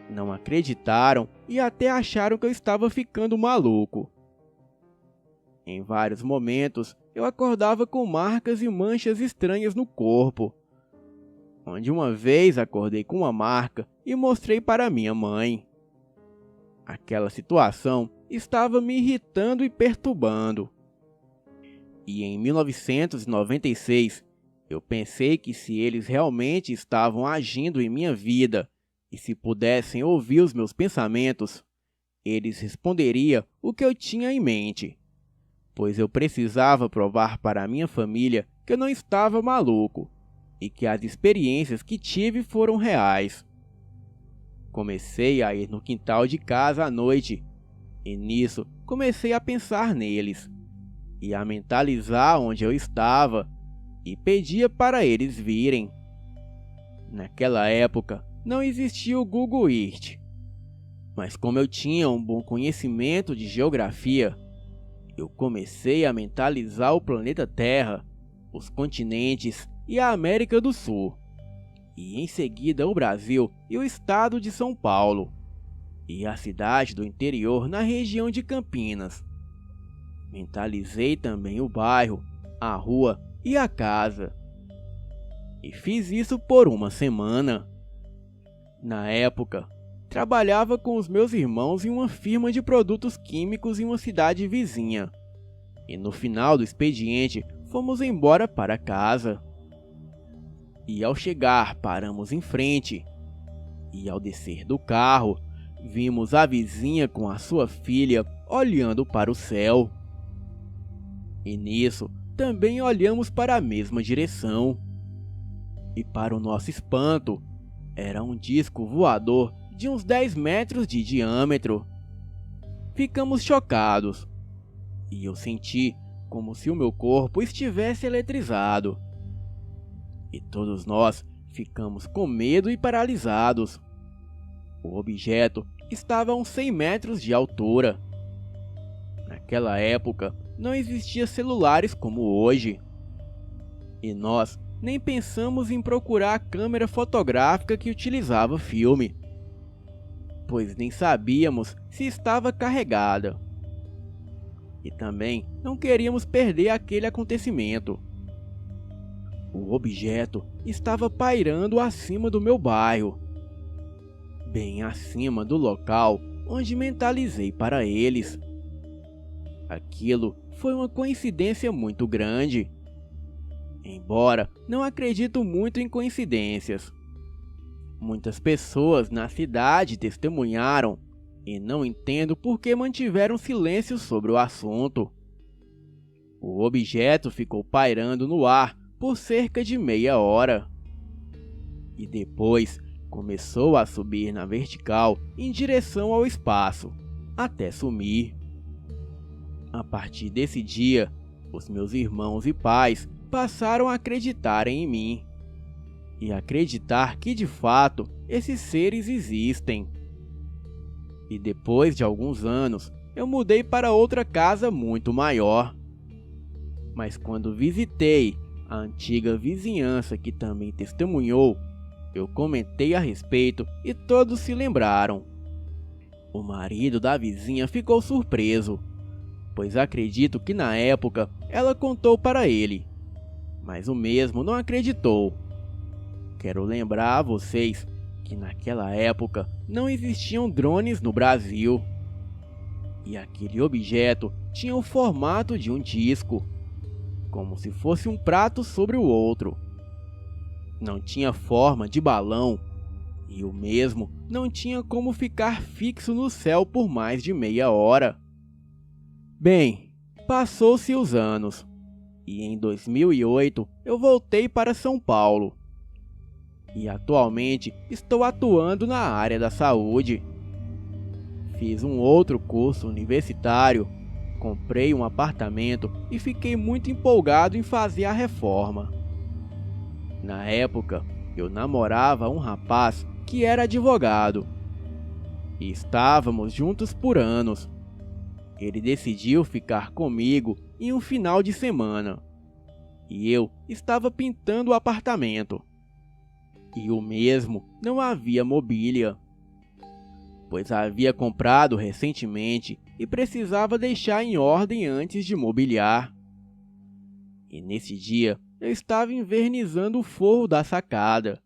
Não acreditaram e até acharam que eu estava ficando maluco. Em vários momentos, eu acordava com marcas e manchas estranhas no corpo, onde uma vez acordei com uma marca e mostrei para minha mãe. Aquela situação estava me irritando e perturbando. E em 1996, eu pensei que se eles realmente estavam agindo em minha vida e se pudessem ouvir os meus pensamentos, eles responderiam o que eu tinha em mente, pois eu precisava provar para a minha família que eu não estava maluco e que as experiências que tive foram reais. Comecei a ir no quintal de casa à noite, e nisso comecei a pensar neles, e a mentalizar onde eu estava, e pedia para eles virem. Naquela época não existia o Google Earth, mas como eu tinha um bom conhecimento de geografia, eu comecei a mentalizar o planeta Terra, os continentes e a América do Sul, e em seguida o Brasil e o estado de São Paulo, e a cidade do interior na região de Campinas. Mentalizei também o bairro, a rua e a casa. E fiz isso por uma semana. Na época, trabalhava com os meus irmãos em uma firma de produtos químicos em uma cidade vizinha. E no final do expediente, fomos embora para casa. E ao chegar, paramos em frente. E ao descer do carro, vimos a vizinha com a sua filha olhando para o céu. E nisso, também olhamos para a mesma direção. E para o nosso espanto, era um disco voador de uns 10 metros de diâmetro. Ficamos chocados, e eu senti como se o meu corpo estivesse eletrizado. E todos nós ficamos com medo e paralisados. O objeto estava a uns 100 metros de altura. Naquela época, não existia celulares como hoje. E nós nem pensamos em procurar a câmera fotográfica que utilizava filme, pois nem sabíamos se estava carregada. E também não queríamos perder aquele acontecimento. O objeto estava pairando acima do meu bairro, bem acima do local onde mentalizei para eles. Aquilo foi uma coincidência muito grande. Embora não acredito muito em coincidências. Muitas pessoas na cidade testemunharam e não entendo por que mantiveram silêncio sobre o assunto. O objeto ficou pairando no ar por cerca de meia hora. E depois começou a subir na vertical em direção ao espaço, até sumir. A partir desse dia, os meus irmãos e pais passaram a acreditar em mim e acreditar que de fato esses seres existem. E depois de alguns anos, eu mudei para outra casa muito maior. Mas quando visitei a antiga vizinhança que também testemunhou, eu comentei a respeito e todos se lembraram. O marido da vizinha ficou surpreso, pois acredito que na época ela contou para ele, mas o mesmo não acreditou. Quero lembrar a vocês que naquela época não existiam drones no Brasil. E aquele objeto tinha o formato de um disco, como se fosse um prato sobre o outro. Não tinha forma de balão, e o mesmo não tinha como ficar fixo no céu por mais de meia hora. Bem, passou-se os anos, e em 2008 eu voltei para São Paulo. E atualmente estou atuando na área da saúde. Fiz um outro curso universitário, comprei um apartamento e fiquei muito empolgado em fazer a reforma. Na época, eu namorava um rapaz que era advogado. E estávamos juntos por anos. Ele decidiu ficar comigo em um final de semana. E eu estava pintando o apartamento. E o mesmo não havia mobília, pois havia comprado recentemente e precisava deixar em ordem antes de mobiliar. E nesse dia eu estava envernizando o forro da sacada,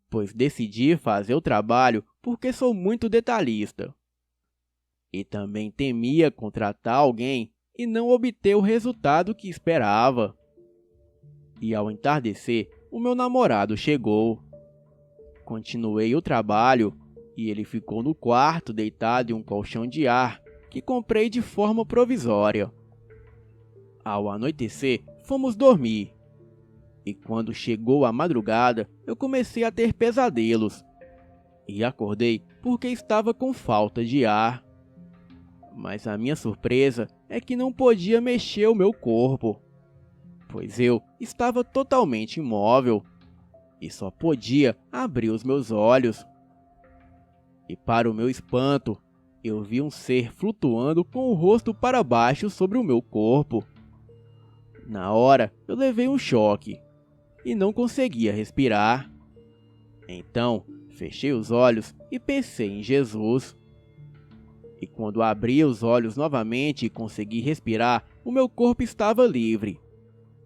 pois decidi fazer o trabalho porque sou muito detalhista. E também temia contratar alguém e não obter o resultado que esperava. E ao entardecer, o meu namorado chegou. Continuei o trabalho e ele ficou no quarto deitado em um colchão de ar que comprei de forma provisória. Ao anoitecer, fomos dormir. E quando chegou a madrugada, eu comecei a ter pesadelos. E acordei porque estava com falta de ar. Mas a minha surpresa é que não podia mexer o meu corpo, pois eu estava totalmente imóvel e só podia abrir os meus olhos. E para o meu espanto, eu vi um ser flutuando com o rosto para baixo sobre o meu corpo. Na hora, eu levei um choque e não conseguia respirar. Então, fechei os olhos e pensei em Jesus. E quando abri os olhos novamente e consegui respirar, o meu corpo estava livre,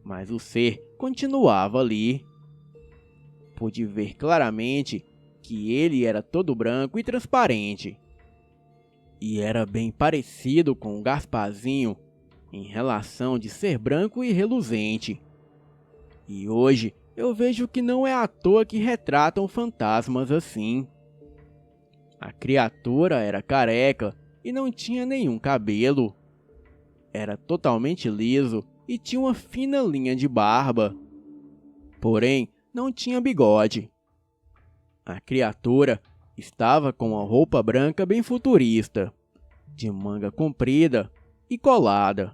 mas o ser continuava ali. Pude ver claramente que ele era todo branco e transparente. E era bem parecido com o Gasparzinho em relação de ser branco e reluzente. E hoje eu vejo que não é à toa que retratam fantasmas assim. A criatura era careca e não tinha nenhum cabelo. Era totalmente liso e tinha uma fina linha de barba. Porém, não tinha bigode. A criatura estava com uma roupa branca bem futurista, de manga comprida e colada.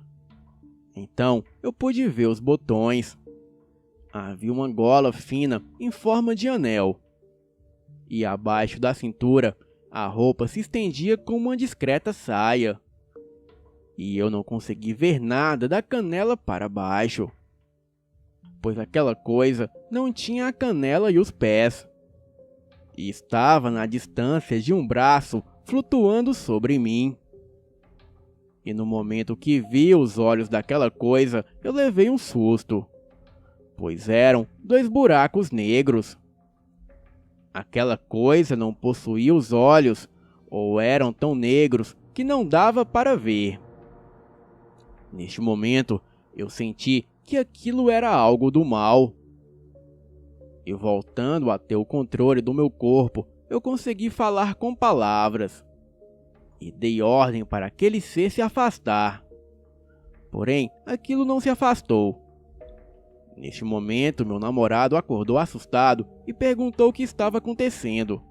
Então eu pude ver os botões. Havia uma gola fina em forma de anel. E abaixo da cintura, a roupa se estendia como uma discreta saia. E eu não consegui ver nada da canela para baixo, pois aquela coisa não tinha a canela e os pés. E estava na distância de um braço flutuando sobre mim. E no momento que vi os olhos daquela coisa, eu levei um susto, pois eram 2 buracos negros. Aquela coisa não possuía os olhos, ou eram tão negros que não dava para ver. Neste momento, eu senti que aquilo era algo do mal. E voltando a ter o controle do meu corpo, eu consegui falar com palavras. E dei ordem para aquele ser se afastar. Porém, aquilo não se afastou. Neste momento, meu namorado acordou assustado e perguntou o que estava acontecendo.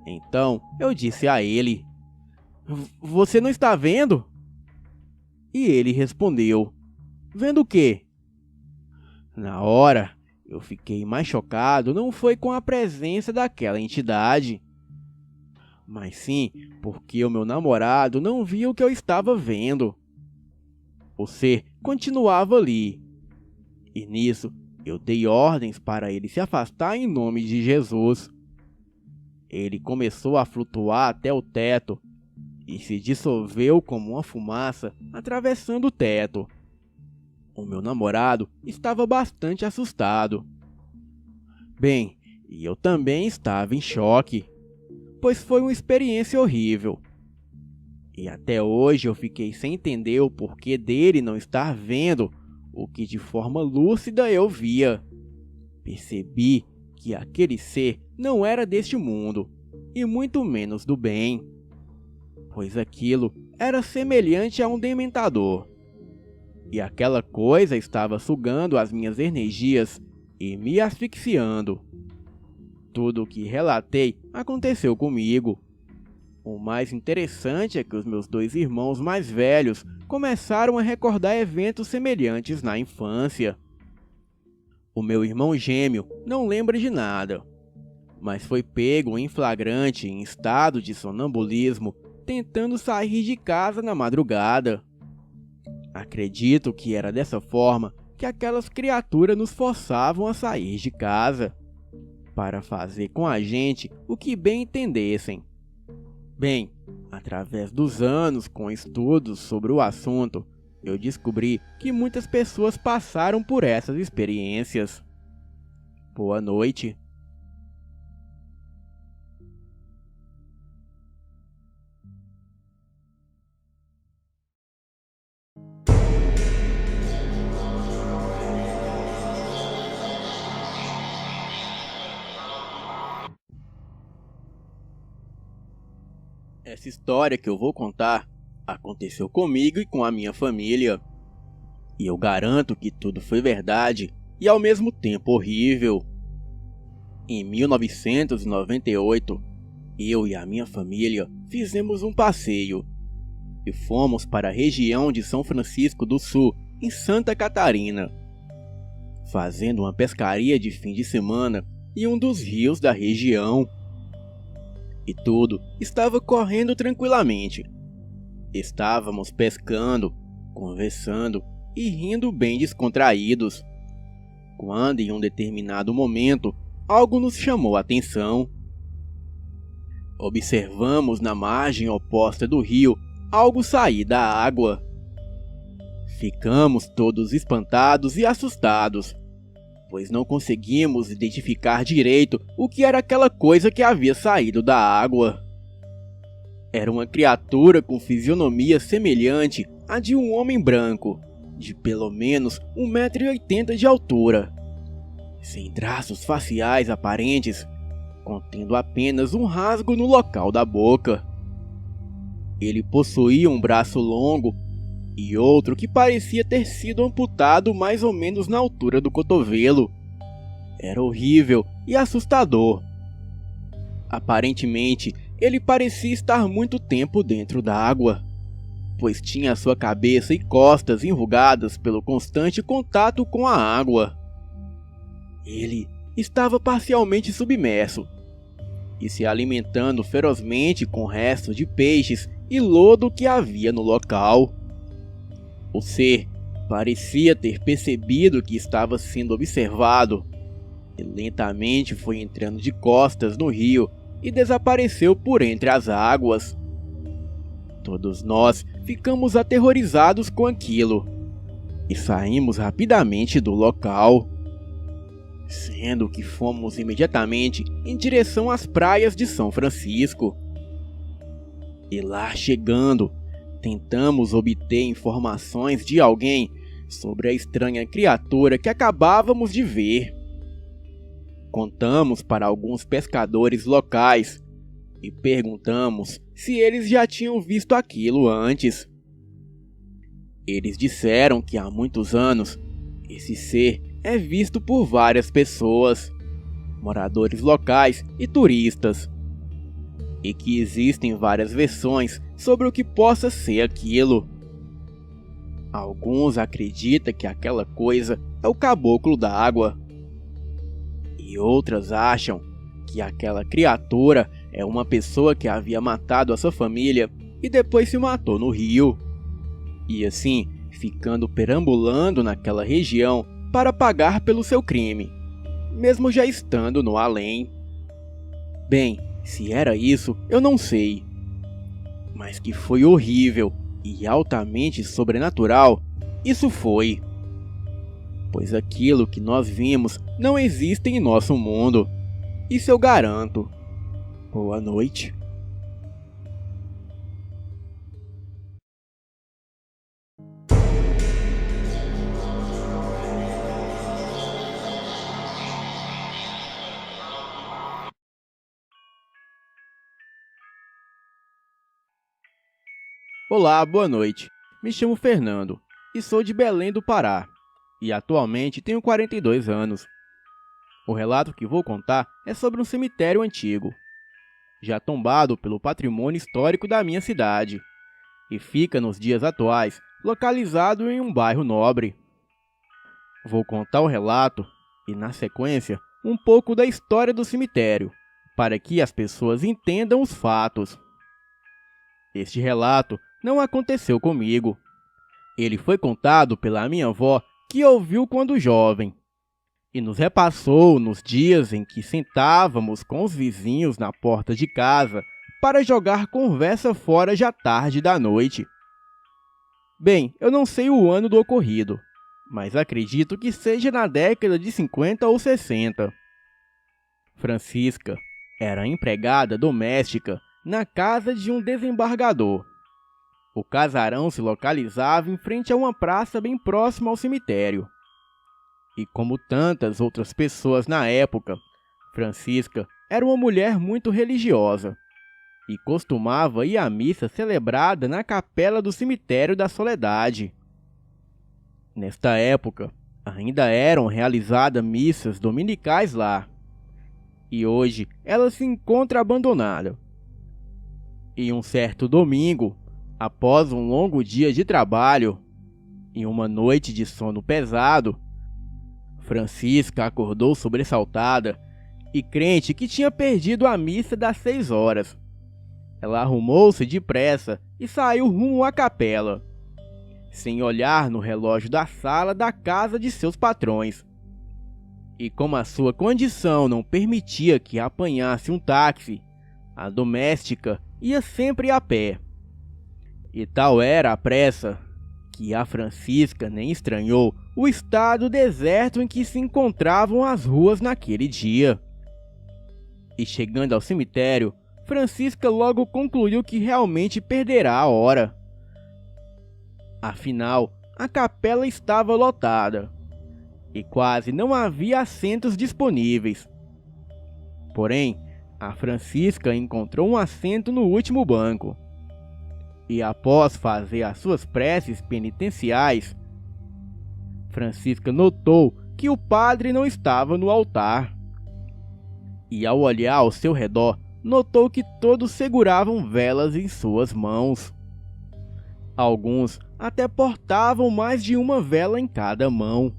Então, eu disse a ele: "Você não está vendo?" E ele respondeu: "Vendo o quê?" Na hora, eu fiquei mais chocado, não foi com a presença daquela entidade, mas sim porque o meu namorado não via o que eu estava vendo. O ser continuava ali. E nisso, eu dei ordens para ele se afastar em nome de Jesus. Ele começou a flutuar até o teto e se dissolveu como uma fumaça atravessando o teto. O meu namorado estava bastante assustado. Bem, e eu também estava em choque, pois foi uma experiência horrível. E até hoje eu fiquei sem entender o porquê dele não estar vendo o que de forma lúcida eu via. Percebi que aquele ser não era deste mundo, e muito menos do bem, pois aquilo era semelhante a um dementador. E aquela coisa estava sugando as minhas energias e me asfixiando. Tudo o que relatei aconteceu comigo. O mais interessante é que os meus 2 irmãos mais velhos começaram a recordar eventos semelhantes na infância. O meu irmão gêmeo não lembra de nada, mas foi pego em flagrante em estado de sonambulismo tentando sair de casa na madrugada. Acredito que era dessa forma que aquelas criaturas nos forçavam a sair de casa, para fazer com a gente o que bem entendessem. Bem, através dos anos com estudos sobre o assunto, eu descobri que muitas pessoas passaram por essas experiências. Boa noite. Essa história que eu vou contar aconteceu comigo e com a minha família. E eu garanto que tudo foi verdade e ao mesmo tempo horrível. Em 1998, eu e a minha família fizemos um passeio e fomos para a região de São Francisco do Sul, em Santa Catarina. fazendo uma pescaria de fim de semana em um dos rios da região. E tudo estava correndo tranquilamente. Estávamos pescando, conversando e rindo bem descontraídos, quando em um determinado momento algo nos chamou a atenção. Observamos na margem oposta do rio algo sair da água. Ficamos todos espantados e assustados, pois não conseguimos identificar direito o que era aquela coisa que havia saído da água. Era uma criatura com fisionomia semelhante à de um homem branco, de pelo menos 1,80 m de altura, sem traços faciais aparentes, contendo apenas um rasgo no local da boca. Ele possuía um braço longo e outro que parecia ter sido amputado mais ou menos na altura do cotovelo. Era horrível e assustador. Aparentemente, ele parecia estar muito tempo dentro da água, pois tinha sua cabeça e costas enrugadas pelo constante contato com a água. Ele estava parcialmente submerso e se alimentando ferozmente com restos de peixes e lodo que havia no local. O ser parecia ter percebido que estava sendo observado e lentamente foi entrando de costas no rio e desapareceu por entre as águas. Todos nós ficamos aterrorizados com aquilo e saímos rapidamente do local, sendo que fomos imediatamente em direção às praias de São Francisco. E lá chegando, tentamos obter informações de alguém sobre a estranha criatura que acabávamos de ver. Contamos para alguns pescadores locais e perguntamos se eles já tinham visto aquilo antes. Eles disseram que há muitos anos esse ser é visto por várias pessoas, moradores locais e turistas, e que existem várias versões sobre o que possa ser aquilo. Alguns acreditam que aquela coisa é o caboclo da água, e outras acham que aquela criatura é uma pessoa que havia matado a sua família e depois se matou no rio, e assim ficando perambulando naquela região para pagar pelo seu crime, mesmo já estando no além. Bem, se era isso, eu não sei, mas que foi horrível e altamente sobrenatural, isso foi. Pois aquilo que nós vimos não existe em nosso mundo, isso eu garanto. Boa noite. Olá, boa noite. Me chamo Fernando e sou de Belém do Pará, e atualmente tenho 42 anos. O relato que vou contar é sobre um cemitério antigo, já tombado pelo patrimônio histórico da minha cidade, e fica nos dias atuais localizado em um bairro nobre. Vou contar o relato e, na sequência, um pouco da história do cemitério, para que as pessoas entendam os fatos. Este relato não aconteceu comigo. Ele foi contado pela minha avó, que ouviu quando jovem, e nos repassou nos dias em que sentávamos com os vizinhos na porta de casa para jogar conversa fora já tarde da noite. Bem, eu não sei o ano do ocorrido, mas acredito que seja na década de 50 ou 60. Francisca era empregada doméstica na casa de um desembargador. O casarão se localizava em frente a uma praça bem próxima ao cemitério. E como tantas outras pessoas na época, Francisca era uma mulher muito religiosa e costumava ir à missa celebrada na capela do cemitério da Soledade. Nesta época, ainda eram realizadas missas dominicais lá, e hoje ela se encontra abandonada. E um certo domingo, após um longo dia de trabalho e uma noite de sono pesado, Francisca acordou sobressaltada e crente que tinha perdido a missa das 6 horas. Ela arrumou-se depressa e saiu rumo à capela, sem olhar no relógio da sala da casa de seus patrões. E como a sua condição não permitia que apanhasse um táxi, a doméstica ia sempre a pé. E tal era a pressa que a Francisca nem estranhou o estado deserto em que se encontravam as ruas naquele dia. E chegando ao cemitério, Francisca logo concluiu que realmente perderá a hora. Afinal, a capela estava lotada e quase não havia assentos disponíveis. Porém, a Francisca encontrou um assento no último banco. E após fazer as suas preces penitenciais, Francisca notou que o padre não estava no altar. E ao olhar ao seu redor, notou que todos seguravam velas em suas mãos. Alguns até portavam mais de uma vela em cada mão.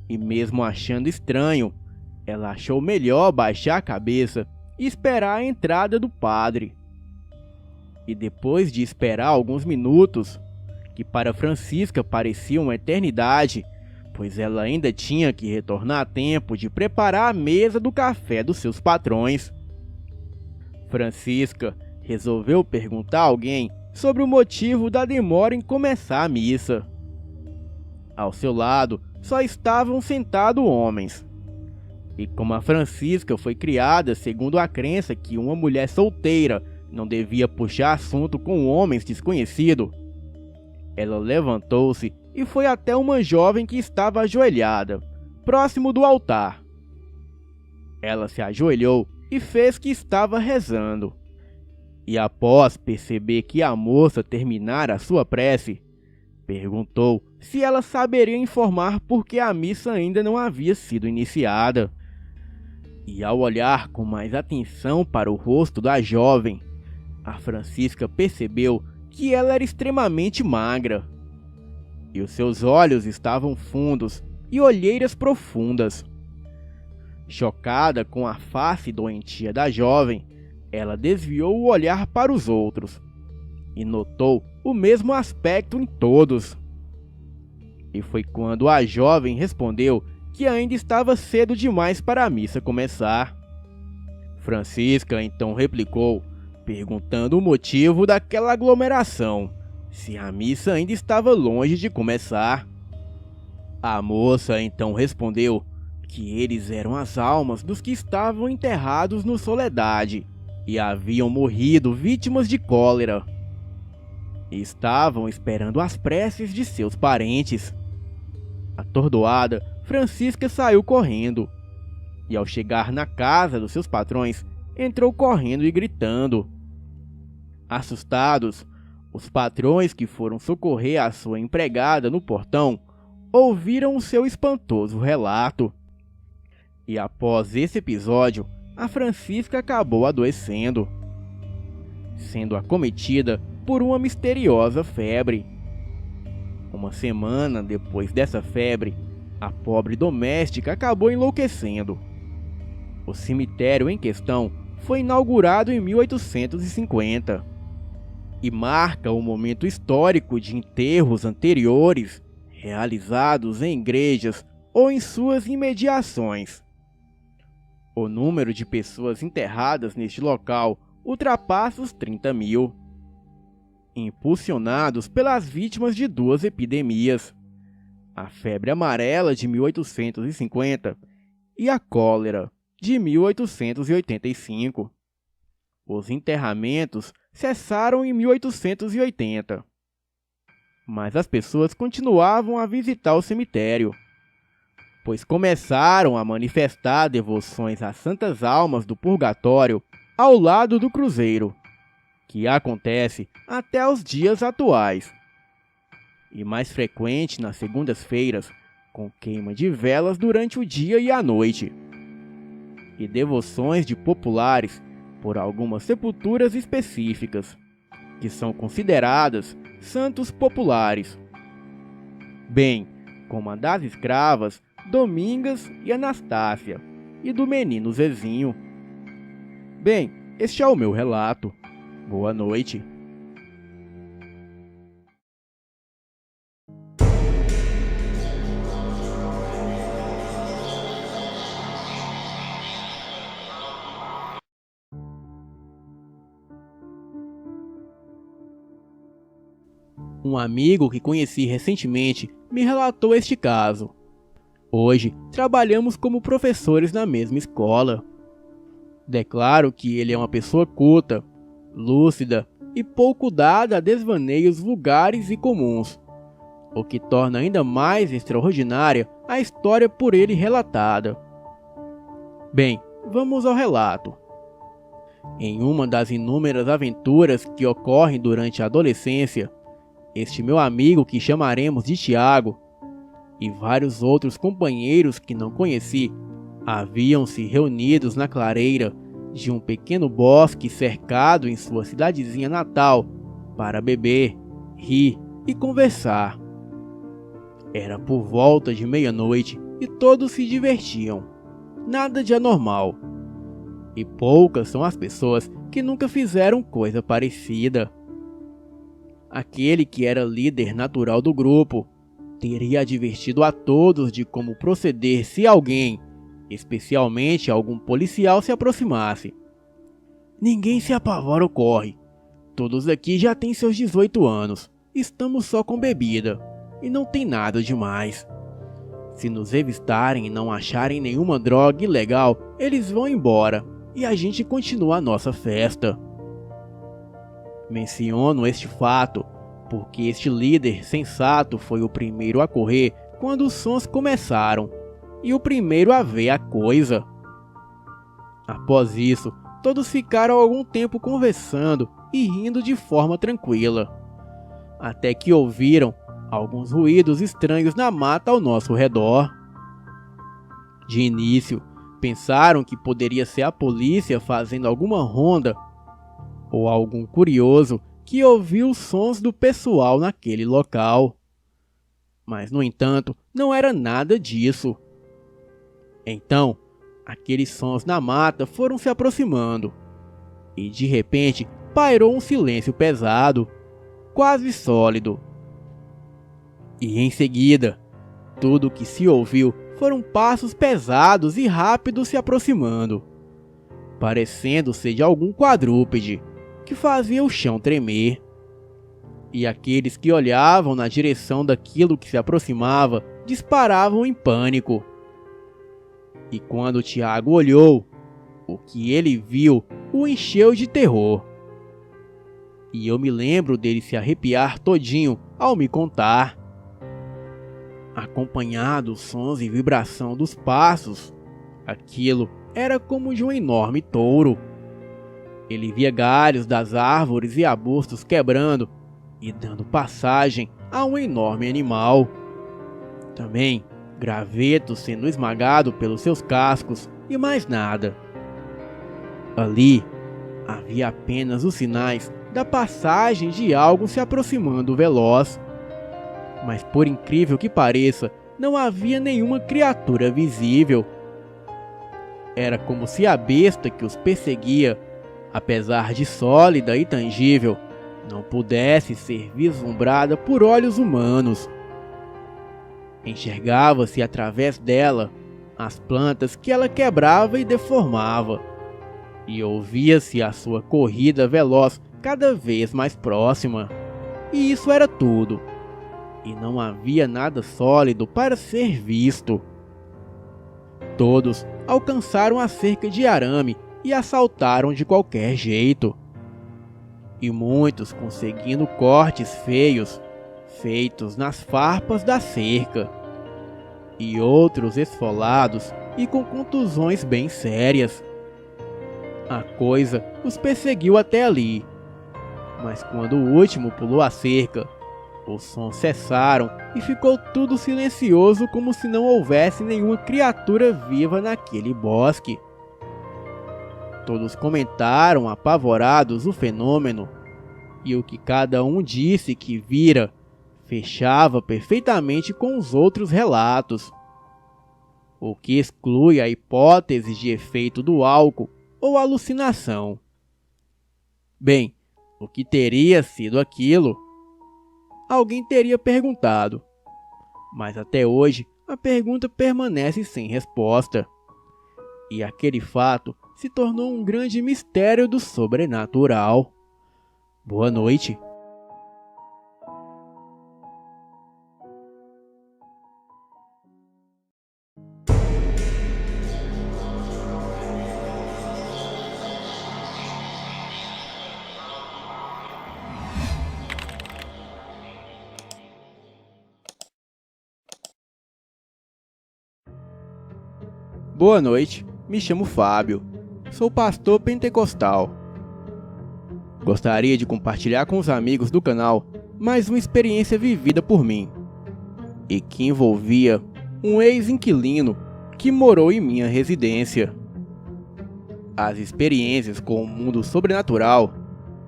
E mesmo achando estranho, ela achou melhor baixar a cabeça e esperar a entrada do padre. E depois de esperar alguns minutos, que para Francisca parecia uma eternidade, pois ela ainda tinha que retornar a tempo de preparar a mesa do café dos seus patrões, Francisca resolveu perguntar a alguém sobre o motivo da demora em começar a missa. Ao seu lado só estavam sentados homens. E como a Francisca foi criada segundo a crença que uma mulher solteira não devia puxar assunto com homens desconhecidos, ela levantou-se e foi até uma jovem que estava ajoelhada, próximo do altar. Ela se ajoelhou e fez que estava rezando. E após perceber que a moça terminara a sua prece, perguntou se ela saberia informar por que a missa ainda não havia sido iniciada. E ao olhar com mais atenção para o rosto da jovem, a Francisca percebeu que ela era extremamente magra. E os seus olhos estavam fundos e olheiras profundas. Chocada com a face doentia da jovem, ela desviou o olhar para os outros e notou o mesmo aspecto em todos. E foi quando a jovem respondeu que ainda estava cedo demais para a missa começar. Francisca então replicou, perguntando o motivo daquela aglomeração, se a missa ainda estava longe de começar. A moça então respondeu que eles eram as almas dos que estavam enterrados no Soledade e haviam morrido vítimas de cólera. E estavam esperando as preces de seus parentes. Atordoada, Francisca saiu correndo. E ao chegar na casa dos seus patrões, entrou correndo e gritando. Assustados, os patrões que foram socorrer a sua empregada no portão ouviram o seu espantoso relato. E após esse episódio, a Francisca acabou adoecendo, sendo acometida por uma misteriosa febre. Uma semana depois dessa febre, a pobre doméstica acabou enlouquecendo. O cemitério em questão foi inaugurado em 1850 e marca o momento histórico de enterros anteriores realizados em igrejas ou em suas imediações. O número de pessoas enterradas neste local ultrapassa os 30 mil, impulsionados pelas vítimas de duas epidemias, a febre amarela de 1850 e a cólera de 1885. Os enterramentos cessaram em 1880, mas as pessoas continuavam a visitar o cemitério, pois começaram a manifestar devoções às santas almas do purgatório ao lado do cruzeiro, que acontece até os dias atuais, e mais frequente nas segundas-feiras, com queima de velas durante o dia e a noite, e devoções de populares por algumas sepulturas específicas, que são consideradas santos populares, bem como a das escravas Domingas e Anastácia, e do menino Zezinho. Bem, este é o meu relato. Boa noite. Um amigo que conheci recentemente me relatou este caso. Hoje, trabalhamos como professores na mesma escola. Declaro que ele é uma pessoa culta, lúcida e pouco dada a desvaneios vulgares e comuns, o que torna ainda mais extraordinária a história por ele relatada. Bem, vamos ao relato. Em uma das inúmeras aventuras que ocorrem durante a adolescência, este meu amigo, que chamaremos de Tiago, e vários outros companheiros que não conheci, haviam-se reunidos na clareira de um pequeno bosque cercado em sua cidadezinha natal para beber, rir e conversar. Era por volta de meia-noite e todos se divertiam. Nada de anormal. E poucas são as pessoas que nunca fizeram coisa parecida. Aquele que era líder natural do grupo teria advertido a todos de como proceder se alguém, especialmente algum policial, se aproximasse. Ninguém se apavora ou corre. Todos aqui já têm seus 18 anos. Estamos só com bebida. E não tem nada demais. Se nos revistarem e não acharem nenhuma droga ilegal, eles vão embora. E a gente continua a nossa festa. Menciono este fato porque este líder sensato foi o primeiro a correr quando os sons começaram e o primeiro a ver a coisa. Após isso, todos ficaram algum tempo conversando e rindo de forma tranquila, até que ouviram alguns ruídos estranhos na mata ao nosso redor. De início, pensaram que poderia ser a polícia fazendo alguma ronda ou algum curioso que ouviu os sons do pessoal naquele local. Mas, no entanto, não era nada disso. Então, aqueles sons na mata foram se aproximando, e de repente pairou um silêncio pesado, quase sólido. E em seguida, tudo o que se ouviu foram passos pesados e rápidos se aproximando, parecendo ser de algum quadrúpede, que fazia o chão tremer. E aqueles que olhavam na direção daquilo que se aproximava disparavam em pânico. E quando Tiago olhou, o que ele viu o encheu de terror. E eu me lembro dele se arrepiar todinho ao me contar. Acompanhado os sons e vibração dos passos, aquilo era como de um enorme touro. Ele via galhos das árvores e arbustos quebrando e dando passagem a um enorme animal. Também graveto sendo esmagado pelos seus cascos e mais nada. Ali havia apenas os sinais da passagem de algo se aproximando veloz. Mas por incrível que pareça, não havia nenhuma criatura visível. Era como se a besta que os perseguia, apesar de sólida e tangível, não pudesse ser vislumbrada por olhos humanos. Enxergava-se através dela as plantas que ela quebrava e deformava, e ouvia-se a sua corrida veloz cada vez mais próxima. E isso era tudo, e não havia nada sólido para ser visto. Todos alcançaram a cerca de arame e a saltaram de qualquer jeito, e muitos conseguindo cortes feios feitos nas farpas da cerca, e outros esfolados e com contusões bem sérias. A coisa os perseguiu até ali, mas quando o último pulou a cerca, os sons cessaram e ficou tudo silencioso, como se não houvesse nenhuma criatura viva naquele bosque. Todos comentaram apavorados o fenômeno, e o que cada um disse que vira fechava perfeitamente com os outros relatos. o que exclui a hipótese de efeito do álcool ou alucinação. Bem, o que teria sido aquilo? Alguém teria perguntado, mas até hoje a pergunta permanece sem resposta. E aquele fato se tornou um grande mistério do sobrenatural. Boa noite. Boa noite, me chamo Fábio, sou pastor pentecostal. Gostaria de compartilhar com os amigos do canal mais uma experiência vivida por mim, e que envolvia um ex-inquilino que morou em minha residência. As experiências com o mundo sobrenatural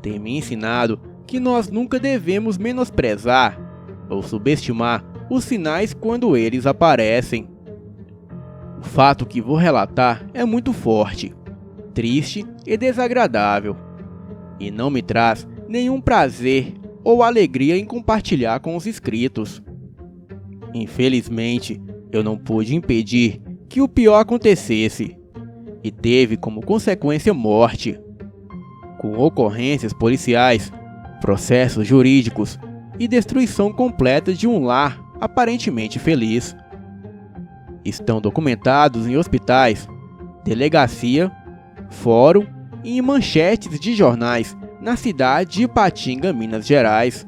têm me ensinado que nós nunca devemos menosprezar ou subestimar os sinais quando eles aparecem. O fato que vou relatar é muito forte, triste e desagradável, e não me traz nenhum prazer ou alegria em compartilhar com os inscritos. Infelizmente, eu não pude impedir que o pior acontecesse, e teve como consequência morte, com ocorrências policiais, processos jurídicos e destruição completa de um lar aparentemente feliz. Estão documentados em hospitais, delegacia, fórum e em manchetes de jornais na cidade de Ipatinga, Minas Gerais.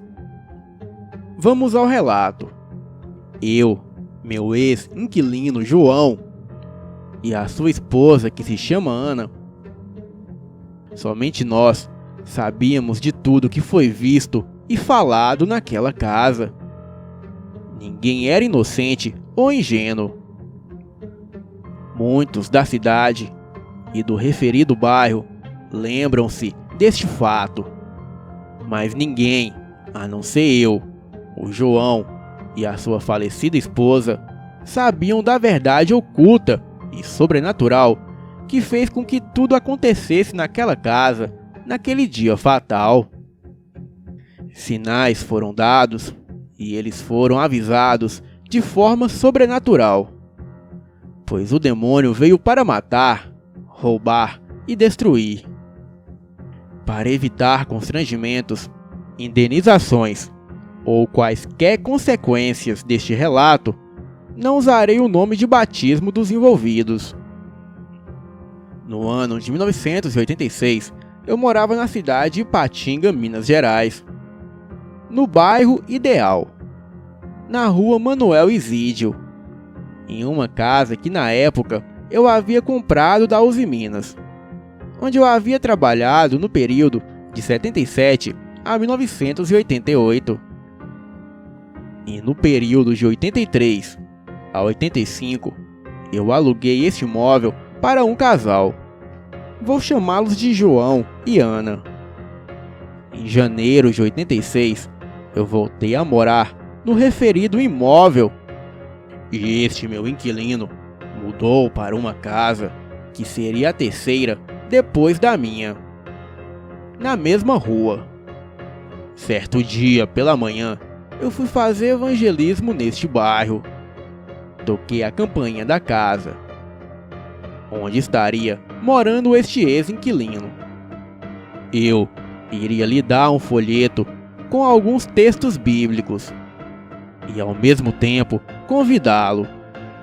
Vamos ao relato. Eu, meu ex-inquilino João e a sua esposa, que se chama Ana, somente nós sabíamos de tudo que foi visto e falado naquela casa. Ninguém era inocente ou ingênuo. Muitos da cidade e do referido bairro lembram-se deste fato, mas ninguém, a não ser eu, o João e a sua falecida esposa, sabiam da verdade oculta e sobrenatural que fez com que tudo acontecesse naquela casa, naquele dia fatal. Sinais foram dados e eles foram avisados de forma sobrenatural, pois o demônio veio para matar, roubar e destruir. Para evitar constrangimentos, indenizações ou quaisquer consequências deste relato, não usarei o nome de batismo dos envolvidos. No ano de 1986, eu morava na cidade de Ipatinga, Minas Gerais, no bairro Ideal, na rua Manuel Isídio, em uma casa que na época eu havia comprado da Uzi Minas, onde eu havia trabalhado no período de 77 a 1988. E no período de 83 a 85, eu aluguei este imóvel para um casal. Vou chamá-los de João e Ana. Em janeiro de 86, eu voltei a morar no referido imóvel. E este meu inquilino mudou para uma casa que seria a terceira depois da minha, na mesma rua. Certo dia pela manhã, eu fui fazer evangelismo neste bairro. Toquei a campainha da casa, onde estaria morando este ex-inquilino. Eu iria lhe dar um folheto com alguns textos bíblicos e ao mesmo tempo convidá-lo,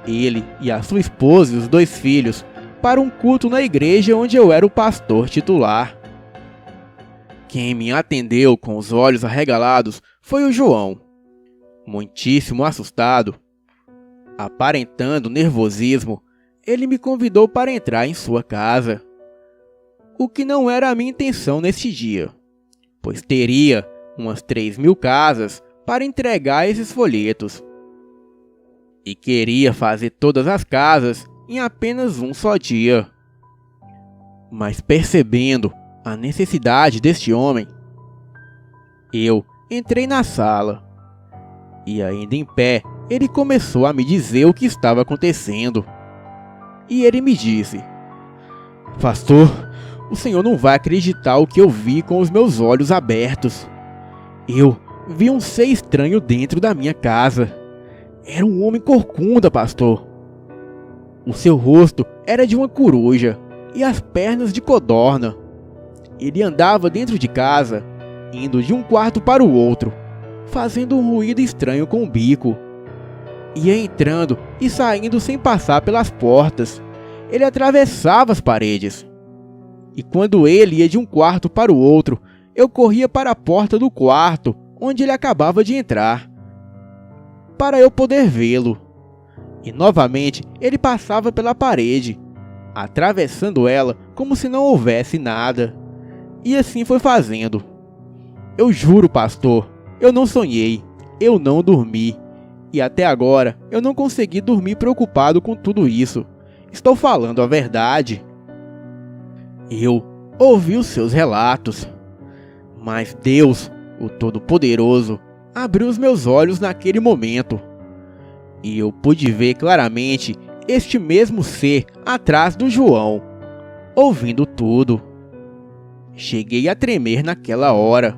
ele e a sua esposa e os 2 filhos, para um culto na igreja onde eu era o pastor titular. Quem me atendeu com os olhos arregalados foi o João. Muitíssimo assustado, aparentando nervosismo, ele me convidou para entrar em sua casa. O que não era a minha intenção neste dia, pois teria umas 3.000 casas para entregar esses folhetos. E queria fazer todas as casas em apenas um só dia. Mas percebendo a necessidade deste homem, eu entrei na sala. E ainda em pé, ele começou a me dizer o que estava acontecendo. e ele me disse: Pastor, o senhor não vai acreditar o que eu vi com os meus olhos abertos. Eu vi um ser estranho dentro da minha casa. Era um homem corcunda, pastor. O seu rosto era de uma coruja e as pernas de codorna. Ele andava dentro de casa, indo de um quarto para o outro, fazendo um ruído estranho com o bico. Ia entrando e saindo sem passar pelas portas. Ele atravessava as paredes. E quando ele ia de um quarto para o outro, eu corria para a porta do quarto onde ele acabava de entrar, para eu poder vê-lo. E novamente ele passava pela parede, atravessando ela como se não houvesse nada. E assim foi fazendo. Eu juro, pastor, eu não sonhei, eu não dormi. E até agora eu não consegui dormir preocupado com tudo isso. Estou falando a verdade. Eu ouvi os seus relatos, mas Deus, o Todo-Poderoso, abriu os meus olhos naquele momento. E eu pude ver claramente este mesmo ser atrás do João, ouvindo tudo. Cheguei a tremer naquela hora,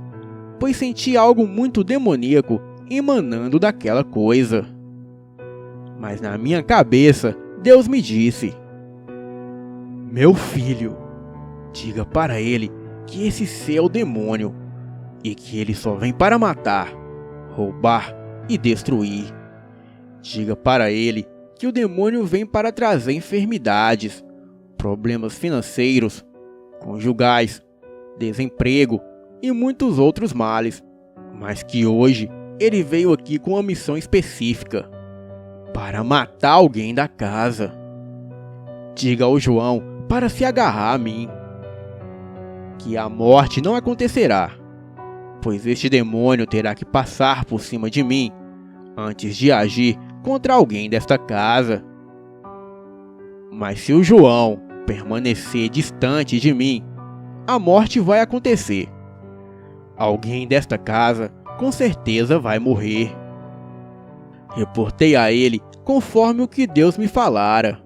pois senti algo muito demoníaco emanando daquela coisa. Mas na minha cabeça, Deus me disse: Meu filho, diga para ele que esse ser é o demônio e que ele só vem para matar, roubar e destruir. Diga para ele que o demônio vem para trazer enfermidades, problemas financeiros, conjugais, desemprego e muitos outros males, mas que hoje ele veio aqui com uma missão específica: para matar alguém da casa. Diga ao João para se agarrar a mim, que a morte não acontecerá, pois este demônio terá que passar por cima de mim antes de agir contra alguém desta casa. Mas se o João permanecer distante de mim, a morte vai acontecer. Alguém desta casa com certeza vai morrer. Reportei a ele conforme o que Deus me falara.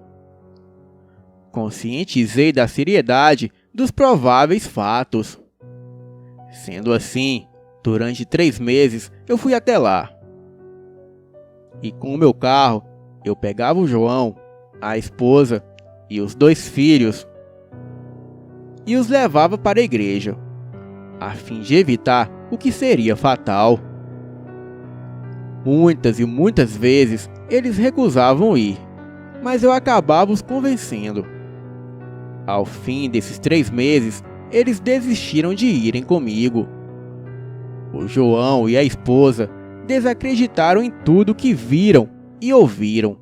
Conscientizei da seriedade dos prováveis fatos. Sendo assim, durante 3 meses eu fui até lá. E com o meu carro, eu pegava o João, a esposa e os 2 filhos e os levava para a igreja, a fim de evitar o que seria fatal. Muitas e muitas vezes eles recusavam ir, mas eu acabava os convencendo. Ao fim desses 3 meses, eles desistiram de irem comigo. O João e a esposa desacreditaram em tudo que viram e ouviram.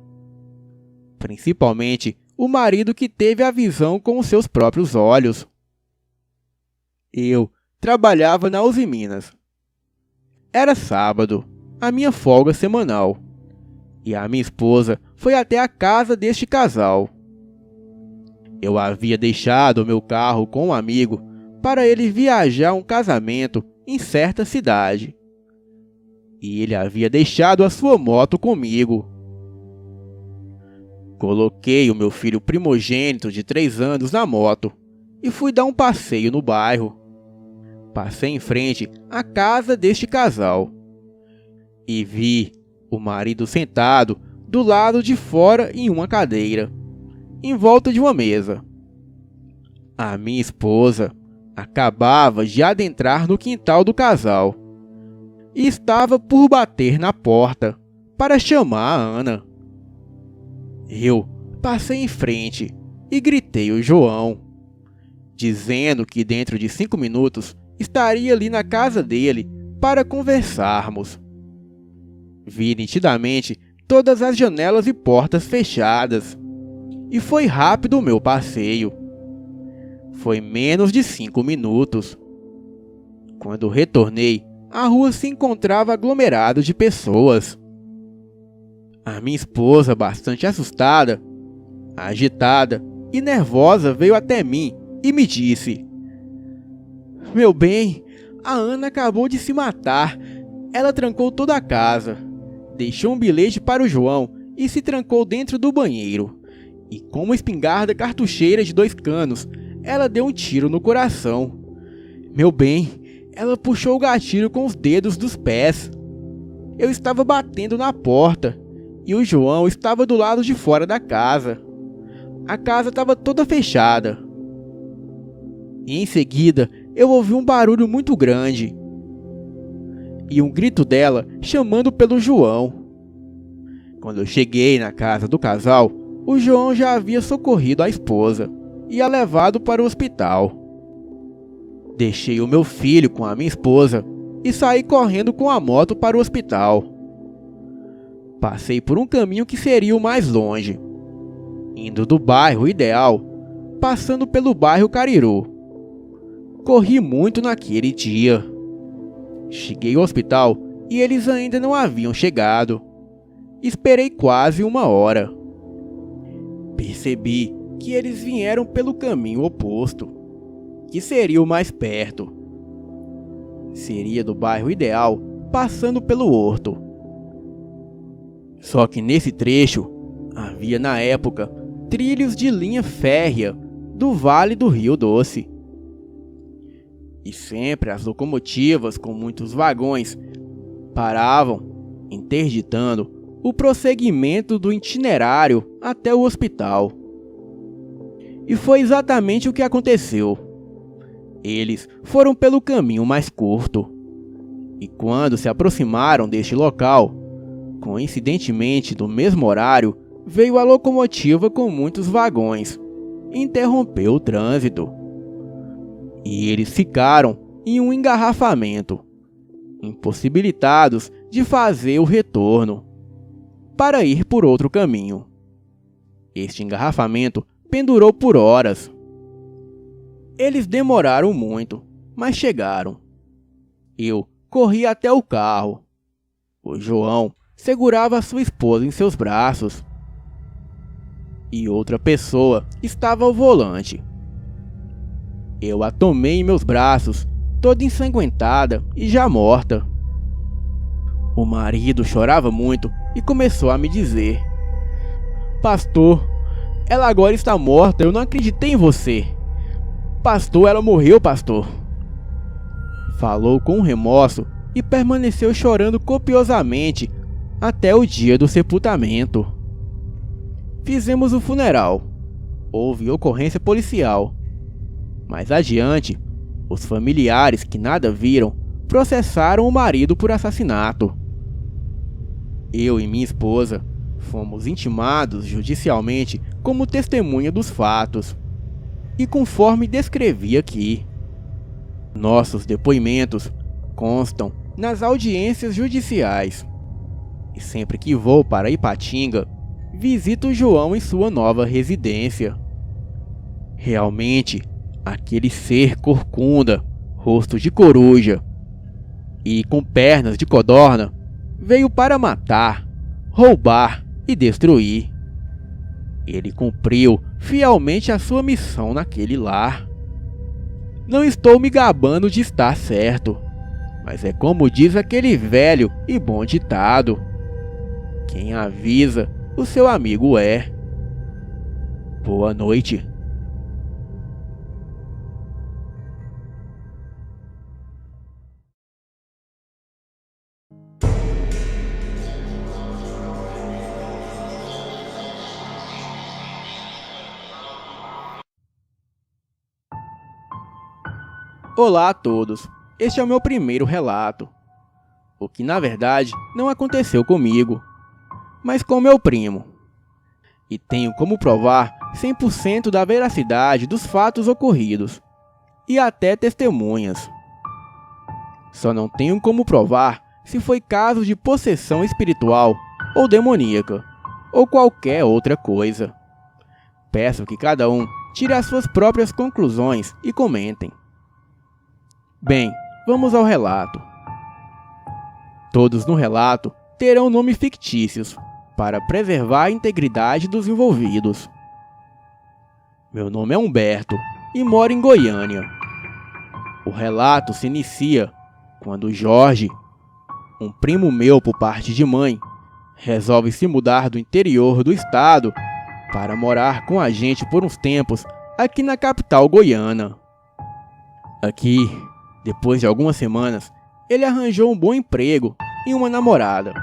Principalmente o marido, que teve a visão com os seus próprios olhos. Eu trabalhava na Uzi Minas. Era sábado, a minha folga semanal, e a minha esposa foi até a casa deste casal. Eu havia deixado o meu carro com um amigo para ele viajar a um casamento em certa cidade. E ele havia deixado a sua moto comigo. Coloquei o meu filho primogênito de 3 anos na moto e fui dar um passeio no bairro. Passei em frente à casa deste casal e vi o marido sentado do lado de fora em uma cadeira, em volta de uma mesa. A minha esposa acabava de adentrar no quintal do casal e estava por bater na porta para chamar a Ana. Eu passei em frente e gritei o João, dizendo que dentro de 5 minutos estaria ali na casa dele para conversarmos. Vi nitidamente todas as janelas e portas fechadas, e foi rápido o meu passeio. Foi menos de 5 minutos. Quando retornei, a rua se encontrava aglomerada de pessoas. A minha esposa, bastante assustada, agitada e nervosa, veio até mim e me disse: Meu bem, a Ana acabou de se matar. Ela trancou toda a casa, deixou um bilhete para o João e se trancou dentro do banheiro. e com uma espingarda cartucheira de 2 canos, ela deu um tiro no coração. Meu bem, ela puxou o gatilho com os dedos dos pés. Eu estava batendo na porta e o João estava do lado de fora da casa. A casa estava toda fechada. E em seguida, eu ouvi um barulho muito grande e um grito dela chamando pelo João. Quando eu cheguei na casa do casal, o João já havia socorrido a esposa e a levado para o hospital. Deixei o meu filho com a minha esposa e saí correndo com a moto para o hospital. Passei por um caminho que seria o mais longe, indo do bairro Ideal, passando pelo bairro Cariru. Corri muito naquele dia. Cheguei ao hospital e eles ainda não haviam chegado. Esperei quase 1 hora. Percebi que eles vieram pelo caminho oposto, que seria o mais perto. Seria do bairro Ideal, passando pelo Horto. Só que nesse trecho, havia na época trilhos de linha férrea do Vale do Rio Doce. E sempre as locomotivas com muitos vagões paravam, interditando o prosseguimento do itinerário até o hospital. E foi exatamente o que aconteceu. Eles foram pelo caminho mais curto. E quando se aproximaram deste local, coincidentemente do mesmo horário, veio a locomotiva com muitos vagões e interrompeu o trânsito. E eles ficaram em um engarrafamento, impossibilitados de fazer o retorno, para ir por outro caminho. Este engarrafamento pendurou por horas. Eles demoraram muito, mas chegaram. Eu corri até o carro. O João segurava sua esposa em seus braços. E outra pessoa estava ao volante. Eu a tomei em meus braços, toda ensanguentada e já morta. O marido chorava muito e começou a me dizer: "Pastor, ela agora está morta, eu não acreditei em você. Pastor, ela morreu, pastor." Falou com remorso e permaneceu chorando copiosamente até o dia do sepultamento. Fizemos o funeral. Houve ocorrência policial. Mais adiante, os familiares que nada viram processaram o marido por assassinato. Eu e minha esposa fomos intimados judicialmente como testemunha dos fatos. E conforme descrevi aqui, nossos depoimentos constam nas audiências judiciais. E sempre que vou para Ipatinga, visito o João em sua nova residência. Realmente, aquele ser corcunda, rosto de coruja e com pernas de codorna, veio para matar, roubar e destruir. Ele cumpriu fielmente a sua missão naquele lar. Não estou me gabando de estar certo, mas é como diz aquele velho e bom ditado: quem avisa, o seu amigo é. Boa noite. Olá a todos, este é o meu primeiro relato, o que na verdade não aconteceu comigo, mas com meu primo, e tenho como provar 100% da veracidade dos fatos ocorridos, e até testemunhas. Só não tenho como provar se foi caso de possessão espiritual ou demoníaca, ou qualquer outra coisa. Peço que cada um tire as suas próprias conclusões e comentem. Bem, vamos ao relato. Todos no relato terão nomes fictícios, para preservar a integridade dos envolvidos. Meu nome é Humberto e moro em Goiânia. O relato se inicia quando Jorge, um primo meu por parte de mãe, resolve se mudar do interior do estado para morar com a gente por uns tempos aqui na capital goiana. Aqui, depois de algumas semanas, ele arranjou um bom emprego e uma namorada,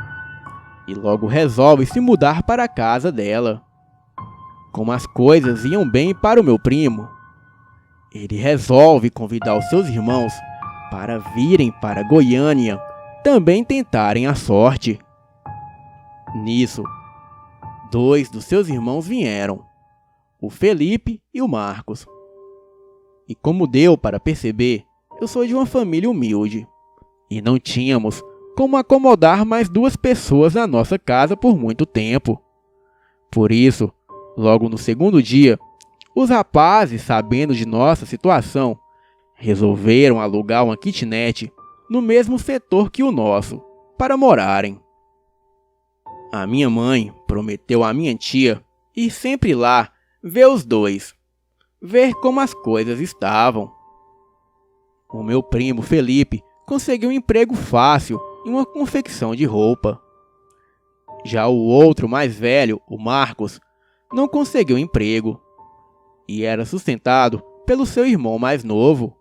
e logo resolve se mudar para a casa dela. Como as coisas iam bem para o meu primo, ele resolve convidar os seus irmãos para virem para Goiânia também tentarem a sorte. Nisso, 2 dos seus irmãos vieram, o Felipe e o Marcos. E como deu para perceber, eu sou de uma família humilde e não tínhamos como acomodar mais 2 pessoas na nossa casa por muito tempo. Por isso, logo no segundo dia, os rapazes, sabendo de nossa situação, resolveram alugar uma kitnet no mesmo setor que o nosso, para morarem. A minha mãe prometeu à minha tia ir sempre lá ver os 2, ver como as coisas estavam. O meu primo Felipe conseguiu um emprego fácil em uma confecção de roupa. Já o outro mais velho, o Marcos, não conseguiu emprego e era sustentado pelo seu irmão mais novo.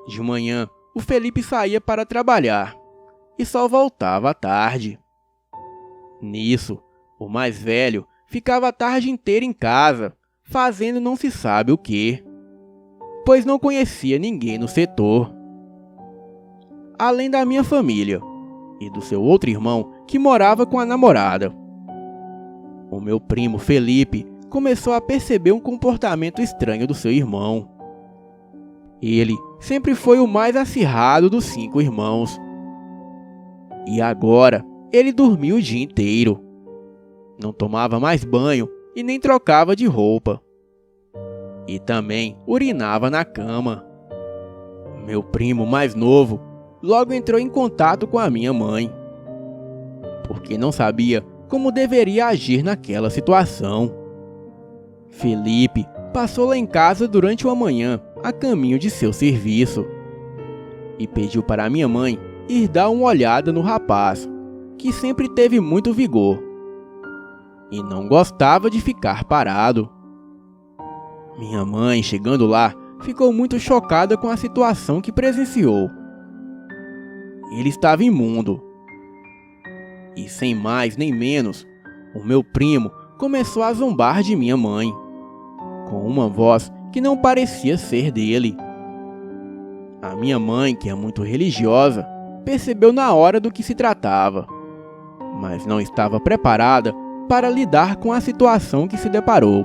De manhã, o Felipe saía para trabalhar e só voltava à tarde. Nisso, o mais velho ficava a tarde inteira em casa, fazendo não se sabe o quê, pois não conhecia ninguém no setor. Além da minha família e do seu outro irmão que morava com a namorada. O meu primo Felipe começou a perceber um comportamento estranho do seu irmão. Ele sempre foi o mais acirrado dos 5 irmãos. E agora ele dormia o dia inteiro. Não tomava mais banho e nem trocava de roupa. E também urinava na cama. Meu primo mais novo logo entrou em contato com a minha mãe, porque não sabia como deveria agir naquela situação. Felipe passou lá em casa durante uma manhã a caminho de seu serviço e pediu para minha mãe ir dar uma olhada no rapaz, que sempre teve muito vigor e não gostava de ficar parado. Minha mãe, chegando lá, ficou muito chocada com a situação que presenciou. Ele estava imundo. E sem mais nem menos, o meu primo começou a zombar de minha mãe, com uma voz que não parecia ser dele. A minha mãe, que é muito religiosa, percebeu na hora do que se tratava, mas não estava preparada para lidar com a situação que se deparou.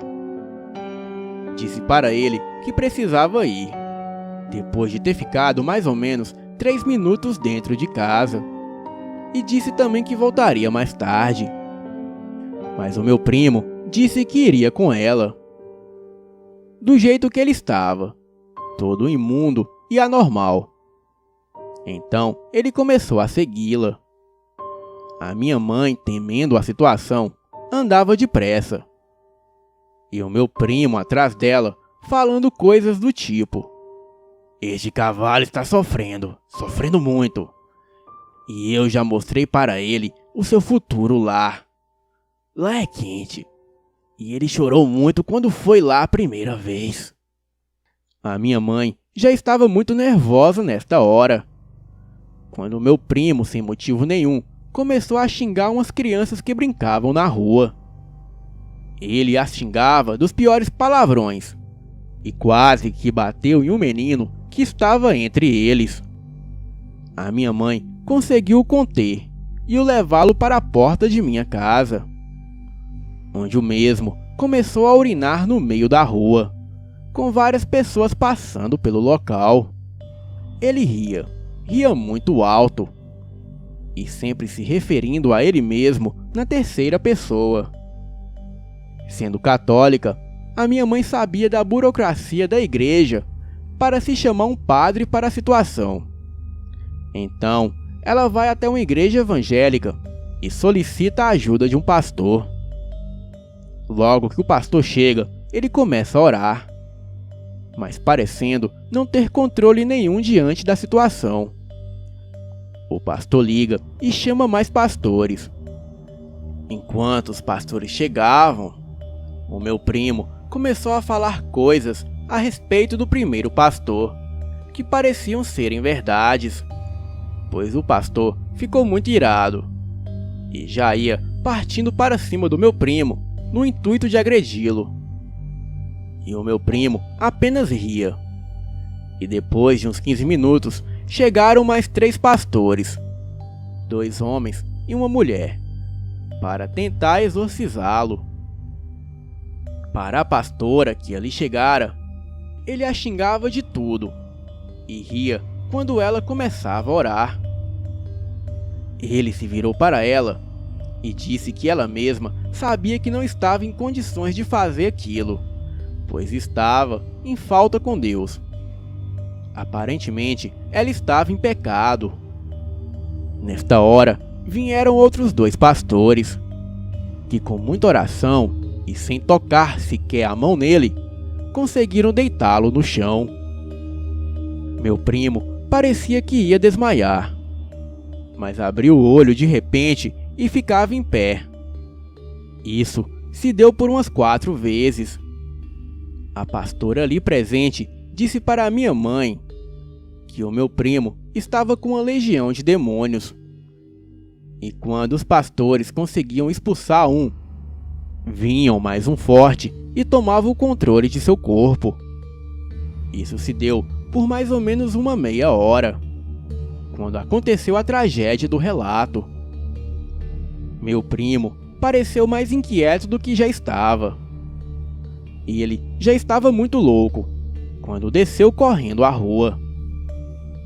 Disse para ele que precisava ir, depois de ter ficado mais ou menos 3 minutos dentro de casa, e disse também que voltaria mais tarde. Mas o meu primo disse que iria com ela. Do jeito que ele estava, todo imundo e anormal. Então ele começou a segui-la. A minha mãe, temendo a situação, andava depressa. E o meu primo atrás dela, falando coisas do tipo: "Este cavalo está sofrendo muito. E eu já mostrei para ele o seu futuro lá. Lá é quente. E ele chorou muito quando foi lá a primeira vez." A minha mãe já estava muito nervosa nesta hora, quando meu primo, sem motivo nenhum, começou a xingar umas crianças que brincavam na rua. Ele as xingava dos piores palavrões e quase que bateu em um menino que estava entre eles. A minha mãe conseguiu o conter e o levá-lo para a porta de minha casa, onde o mesmo começou a urinar no meio da rua, com várias pessoas passando pelo local. Ele ria muito alto, e sempre se referindo a ele mesmo na terceira pessoa. Sendo católica, a minha mãe sabia da burocracia da igreja para se chamar um padre para a situação. Então, ela vai até uma igreja evangélica e solicita a ajuda de um pastor. Logo que o pastor chega, ele começa a orar, mas parecendo não ter controle nenhum diante da situação. O pastor liga e chama mais pastores. Enquanto os pastores chegavam, o meu primo começou a falar coisas a respeito do primeiro pastor, que pareciam serem verdades, pois o pastor ficou muito irado e já ia partindo para cima do meu primo no intuito de agredi-lo. E o meu primo apenas ria. E depois de uns 15 minutos, chegaram mais 3 pastores, 2 homens e uma mulher, para tentar exorcizá-lo. Para a pastora que ali chegara, ele a xingava de tudo e ria quando ela começava a orar. Ele se virou para ela e disse que ela mesma sabia que não estava em condições de fazer aquilo, pois estava em falta com Deus. Aparentemente, ela estava em pecado. Nesta hora, vieram outros 2 pastores, que com muita oração e sem tocar sequer a mão nele, conseguiram deitá-lo no chão. Meu primo parecia que ia desmaiar, mas abriu o olho de repente e ficava em pé. Isso se deu por umas 4 vezes. A pastora ali presente disse para minha mãe que o meu primo estava com uma legião de demônios. E quando os pastores conseguiam expulsar um, vinham mais um forte e tomava o controle de seu corpo. Isso se deu por mais ou menos uma meia hora, quando aconteceu a tragédia do relato. Meu primo pareceu mais inquieto do que já estava. E ele já estava muito louco quando desceu correndo a rua.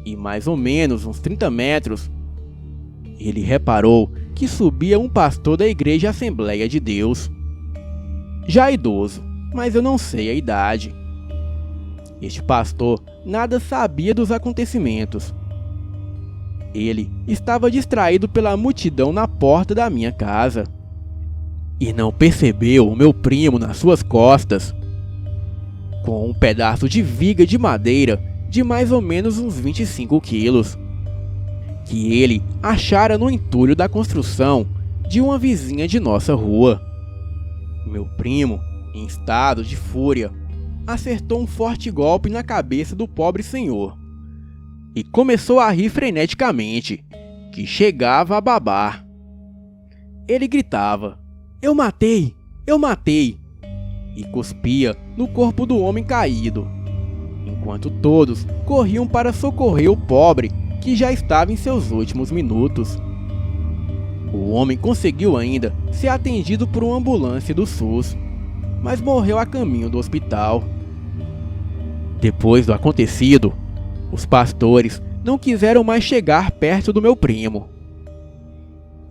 E mais ou menos uns 30 metros, ele reparou que subia um pastor da Igreja Assembleia de Deus. Já idoso, mas eu não sei a idade. Este pastor nada sabia dos acontecimentos. Ele estava distraído pela multidão na porta da minha casa e não percebeu o meu primo nas suas costas, com um pedaço de viga de madeira de mais ou menos uns 25 quilos, que ele achara no entulho da construção de uma vizinha de nossa rua. Meu primo, em estado de fúria, acertou um forte golpe na cabeça do pobre senhor e começou a rir freneticamente, que chegava a babar. Ele gritava: "Eu matei! Eu matei!" e cuspia no corpo do homem caído, enquanto todos corriam para socorrer o pobre que já estava em seus últimos minutos. O homem conseguiu ainda ser atendido por uma ambulância do SUS, mas morreu a caminho do hospital. Depois do acontecido, os pastores não quiseram mais chegar perto do meu primo.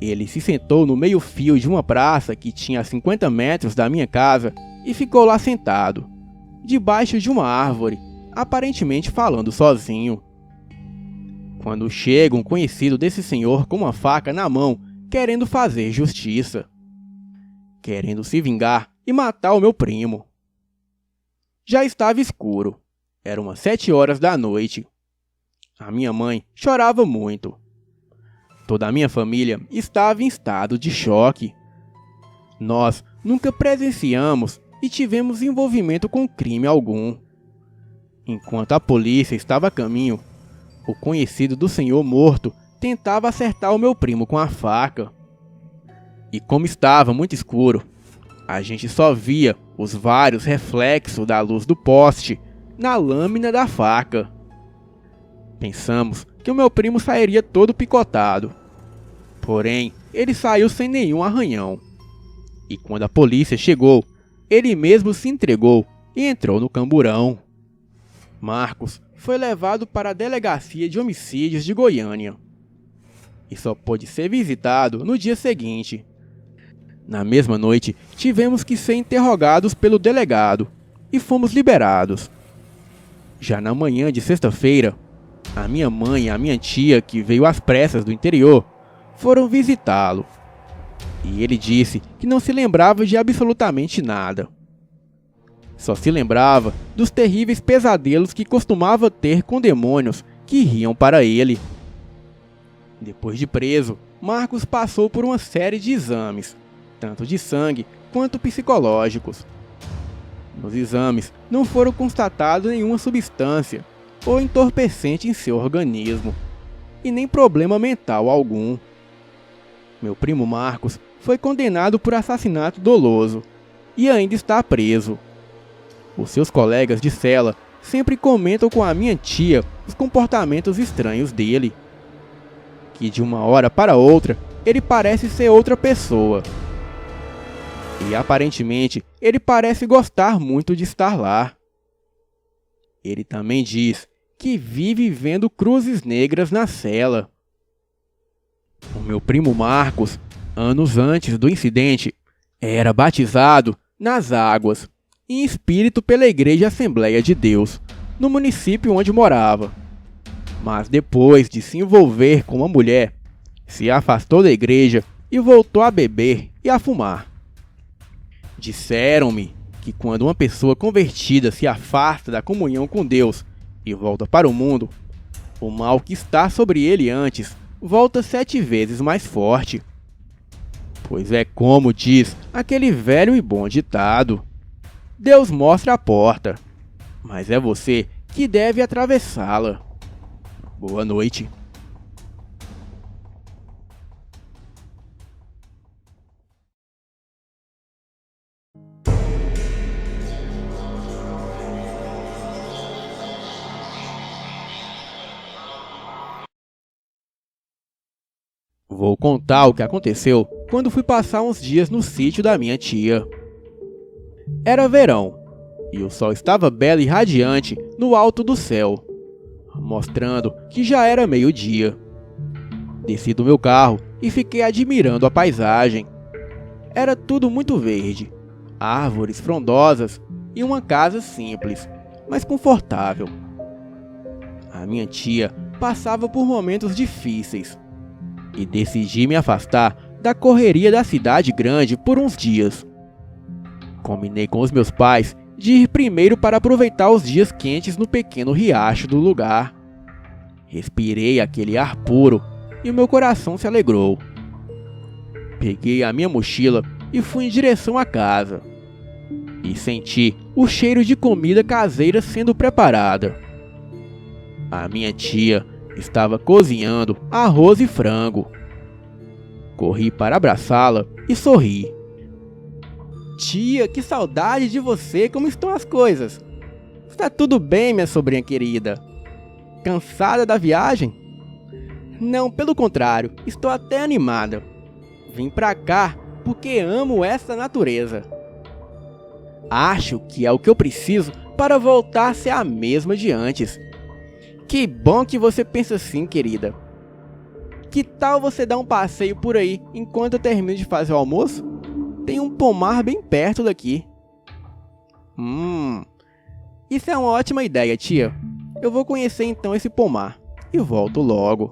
Ele se sentou no meio-fio de uma praça que tinha a 50 metros da minha casa e ficou lá sentado, debaixo de uma árvore, aparentemente falando sozinho. Quando chega um conhecido desse senhor com uma faca na mão, querendo fazer justiça, querendo se vingar e matar o meu primo. Já estava escuro, eram umas 7 horas da noite. A minha mãe chorava muito. Toda a minha família estava em estado de choque. Nós nunca presenciamos e tivemos envolvimento com crime algum. Enquanto a polícia estava a caminho, o conhecido do senhor morto tentava acertar o meu primo com a faca. E como estava muito escuro, a gente só via os vários reflexos da luz do poste na lâmina da faca. Pensamos que o meu primo sairia todo picotado. Porém, ele saiu sem nenhum arranhão. E quando a polícia chegou, ele mesmo se entregou e entrou no camburão. Marcos foi levado para a Delegacia de Homicídios de Goiânia e só pôde ser visitado no dia seguinte. Na mesma noite, tivemos que ser interrogados pelo delegado e fomos liberados. Já na manhã de sexta-feira, a minha mãe e a minha tia, que veio às pressas do interior, foram visitá-lo. E ele disse que não se lembrava de absolutamente nada. Só se lembrava dos terríveis pesadelos que costumava ter com demônios que riam para ele. Depois de preso, Marcos passou por uma série de exames, tanto de sangue quanto psicológicos, Nos exames, não foram constatados nenhuma substância ou entorpecente em seu organismo, e nem problema mental algum. Meu primo Marcos foi condenado por assassinato doloso e ainda está preso. Os seus colegas de cela sempre comentam com a minha tia os comportamentos estranhos dele, que de uma hora para outra ele parece ser outra pessoa. E aparentemente ele parece gostar muito de estar lá. Ele também diz que vive vendo cruzes negras na cela. O meu primo Marcos, anos antes do incidente, era batizado nas águas, em espírito pela Igreja Assembleia de Deus, no município onde morava. Mas depois de se envolver com uma mulher, se afastou da igreja e voltou a beber e a fumar. Disseram-me que quando uma pessoa convertida se afasta da comunhão com Deus e volta para o mundo, o mal que está sobre ele antes volta 7 vezes mais forte. Pois é como diz aquele velho e bom ditado: Deus mostra a porta, mas é você que deve atravessá-la. Boa noite. Vou contar o que aconteceu quando fui passar uns dias no sítio da minha tia. Era verão, e o sol estava belo e radiante no alto do céu, mostrando que já era meio-dia. Desci do meu carro e fiquei admirando a paisagem. Era tudo muito verde, árvores frondosas e uma casa simples, mas confortável. A minha tia passava por momentos difíceis e decidi me afastar da correria da cidade grande por uns dias. Combinei com os meus pais de ir primeiro para aproveitar os dias quentes no pequeno riacho do lugar. Respirei aquele ar puro e o meu coração se alegrou. Peguei a minha mochila e fui em direção à casa. E senti o cheiro de comida caseira sendo preparada. A minha tia estava cozinhando arroz e frango. Corri para abraçá-la e sorri. Tia, que saudade de você, como estão as coisas? Está tudo bem, minha sobrinha querida? Cansada da viagem? Não, pelo contrário, estou até animada. Vim pra cá porque amo essa natureza. Acho que é o que eu preciso para voltar a ser a mesma de antes. Que bom que você pensa assim, querida. Que tal você dar um passeio por aí enquanto eu termino de fazer o almoço? Tem um pomar bem perto daqui. Isso é uma ótima ideia, tia. Eu vou conhecer então esse pomar e volto logo.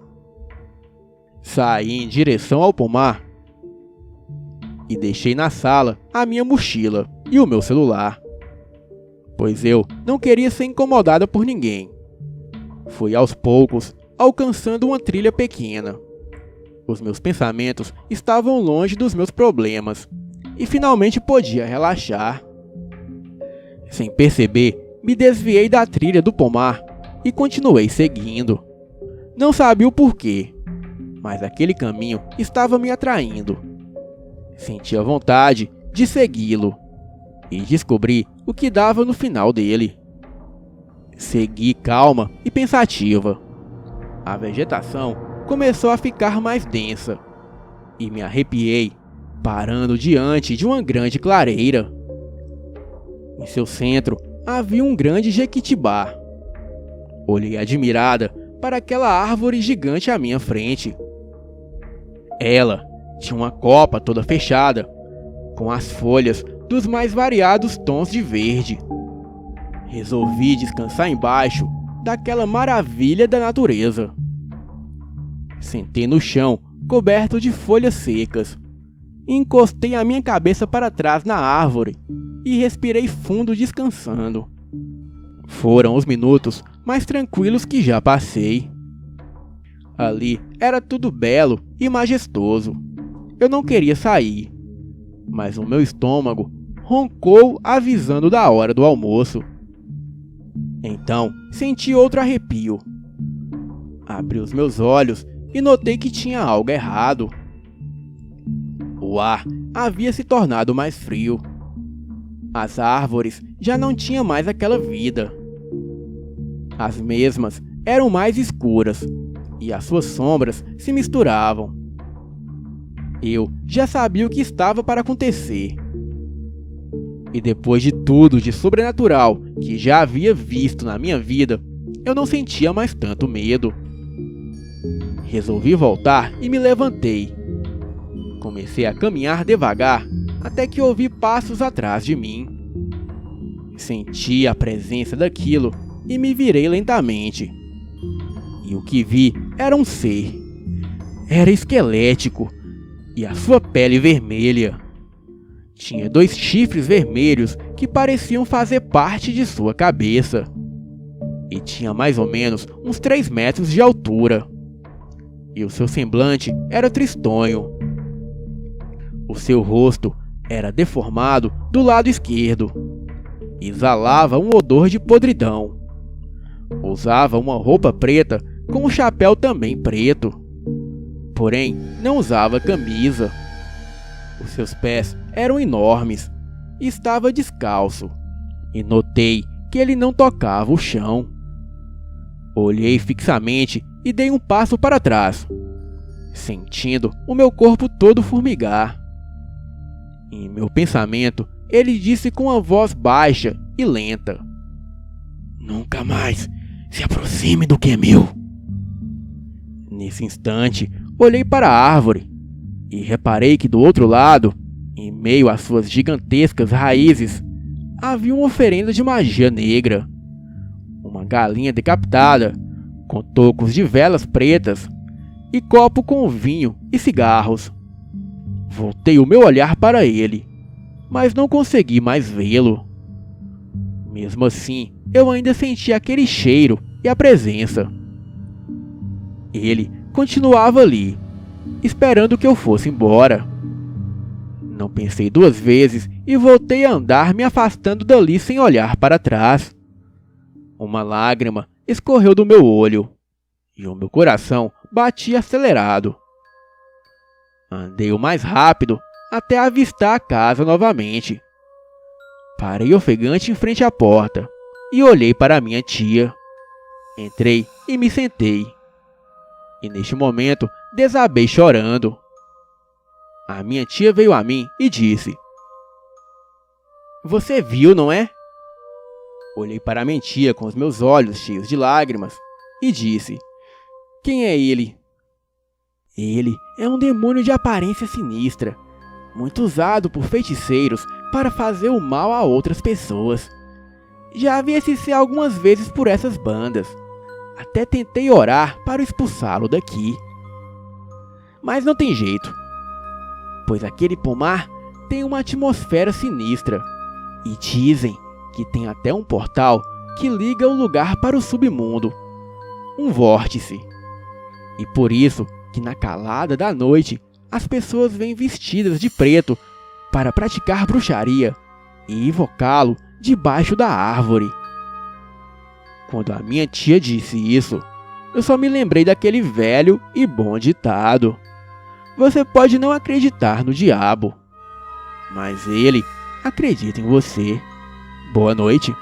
Saí em direção ao pomar e deixei na sala a minha mochila e o meu celular, pois eu não queria ser incomodada por ninguém. Fui aos poucos, alcançando uma trilha pequena. Os meus pensamentos estavam longe dos meus problemas e finalmente podia relaxar. Sem perceber, me desviei da trilha do pomar e continuei seguindo. Não sabia o porquê, mas aquele caminho estava me atraindo. Senti a vontade de segui-lo e descobri o que dava no final dele. Segui calma e pensativa. A vegetação começou a ficar mais densa e me arrepiei, parando diante de uma grande clareira. Em seu centro havia um grande jequitibá. Olhei admirada para aquela árvore gigante à minha frente. Ela tinha uma copa toda fechada, com as folhas dos mais variados tons de verde. Resolvi descansar embaixo daquela maravilha da natureza. Sentei no chão, coberto de folhas secas. Encostei a minha cabeça para trás na árvore e respirei fundo descansando. Foram os minutos mais tranquilos que já passei. Ali era tudo belo e majestoso. Eu não queria sair, mas o meu estômago roncou avisando da hora do almoço. Então senti outro arrepio. Abri os meus olhos e notei que tinha algo errado. O ar havia se tornado mais frio. As árvores já não tinham mais aquela vida. As mesmas eram mais escuras e as suas sombras se misturavam. Eu já sabia o que estava para acontecer. E depois de tudo de sobrenatural que já havia visto na minha vida, eu não sentia mais tanto medo. Resolvi voltar e me levantei. Comecei a caminhar devagar até que ouvi passos atrás de mim. Senti a presença daquilo e me virei lentamente. E o que vi era um ser. Era esquelético e a sua pele vermelha. Tinha 2 chifres vermelhos que pareciam fazer parte de sua cabeça. E tinha mais ou menos uns 3 metros de altura. E o seu semblante era tristonho. O seu rosto era deformado do lado esquerdo. Exalava um odor de podridão. Usava uma roupa preta com um chapéu também preto. Porém, não usava camisa. Os seus pés eram enormes e estava descalço. E notei que ele não tocava o chão. Olhei fixamente e dei um passo para trás, sentindo o meu corpo todo formigar. Em meu pensamento, ele disse com uma voz baixa e lenta: "Nunca mais se aproxime do que é meu." Nesse instante, olhei para a árvore e reparei que do outro lado, em meio às suas gigantescas raízes, havia uma oferenda de magia negra. Uma galinha decapitada, com tocos de velas pretas e copo com vinho e cigarros. Voltei o meu olhar para ele, mas não consegui mais vê-lo. Mesmo assim, eu ainda senti aquele cheiro e a presença. Ele continuava ali, esperando que eu fosse embora. Não pensei 2 vezes e voltei a andar, me afastando dali sem olhar para trás. Uma lágrima escorreu do meu olho e o meu coração batia acelerado. Andei o mais rápido até avistar a casa novamente. Parei ofegante em frente à porta e olhei para minha tia. Entrei e me sentei. E neste momento desabei chorando. A minha tia veio a mim e disse: "Você viu, não é?" Olhei para minha tia com os meus olhos cheios de lágrimas e disse: "Quem é ele?" "Ele é um demônio de aparência sinistra, muito usado por feiticeiros para fazer o mal a outras pessoas. Já vi esse ser algumas vezes por essas bandas. Até tentei orar para expulsá-lo daqui. Mas não tem jeito, pois aquele pomar tem uma atmosfera sinistra e dizem que tem até um portal que liga o lugar para o submundo, um vórtice. E por isso que na calada da noite as pessoas vêm vestidas de preto para praticar bruxaria e invocá-lo debaixo da árvore." Quando a minha tia disse isso, eu só me lembrei daquele velho e bom ditado: "Você pode não acreditar no diabo, mas ele acredita em você." Boa noite.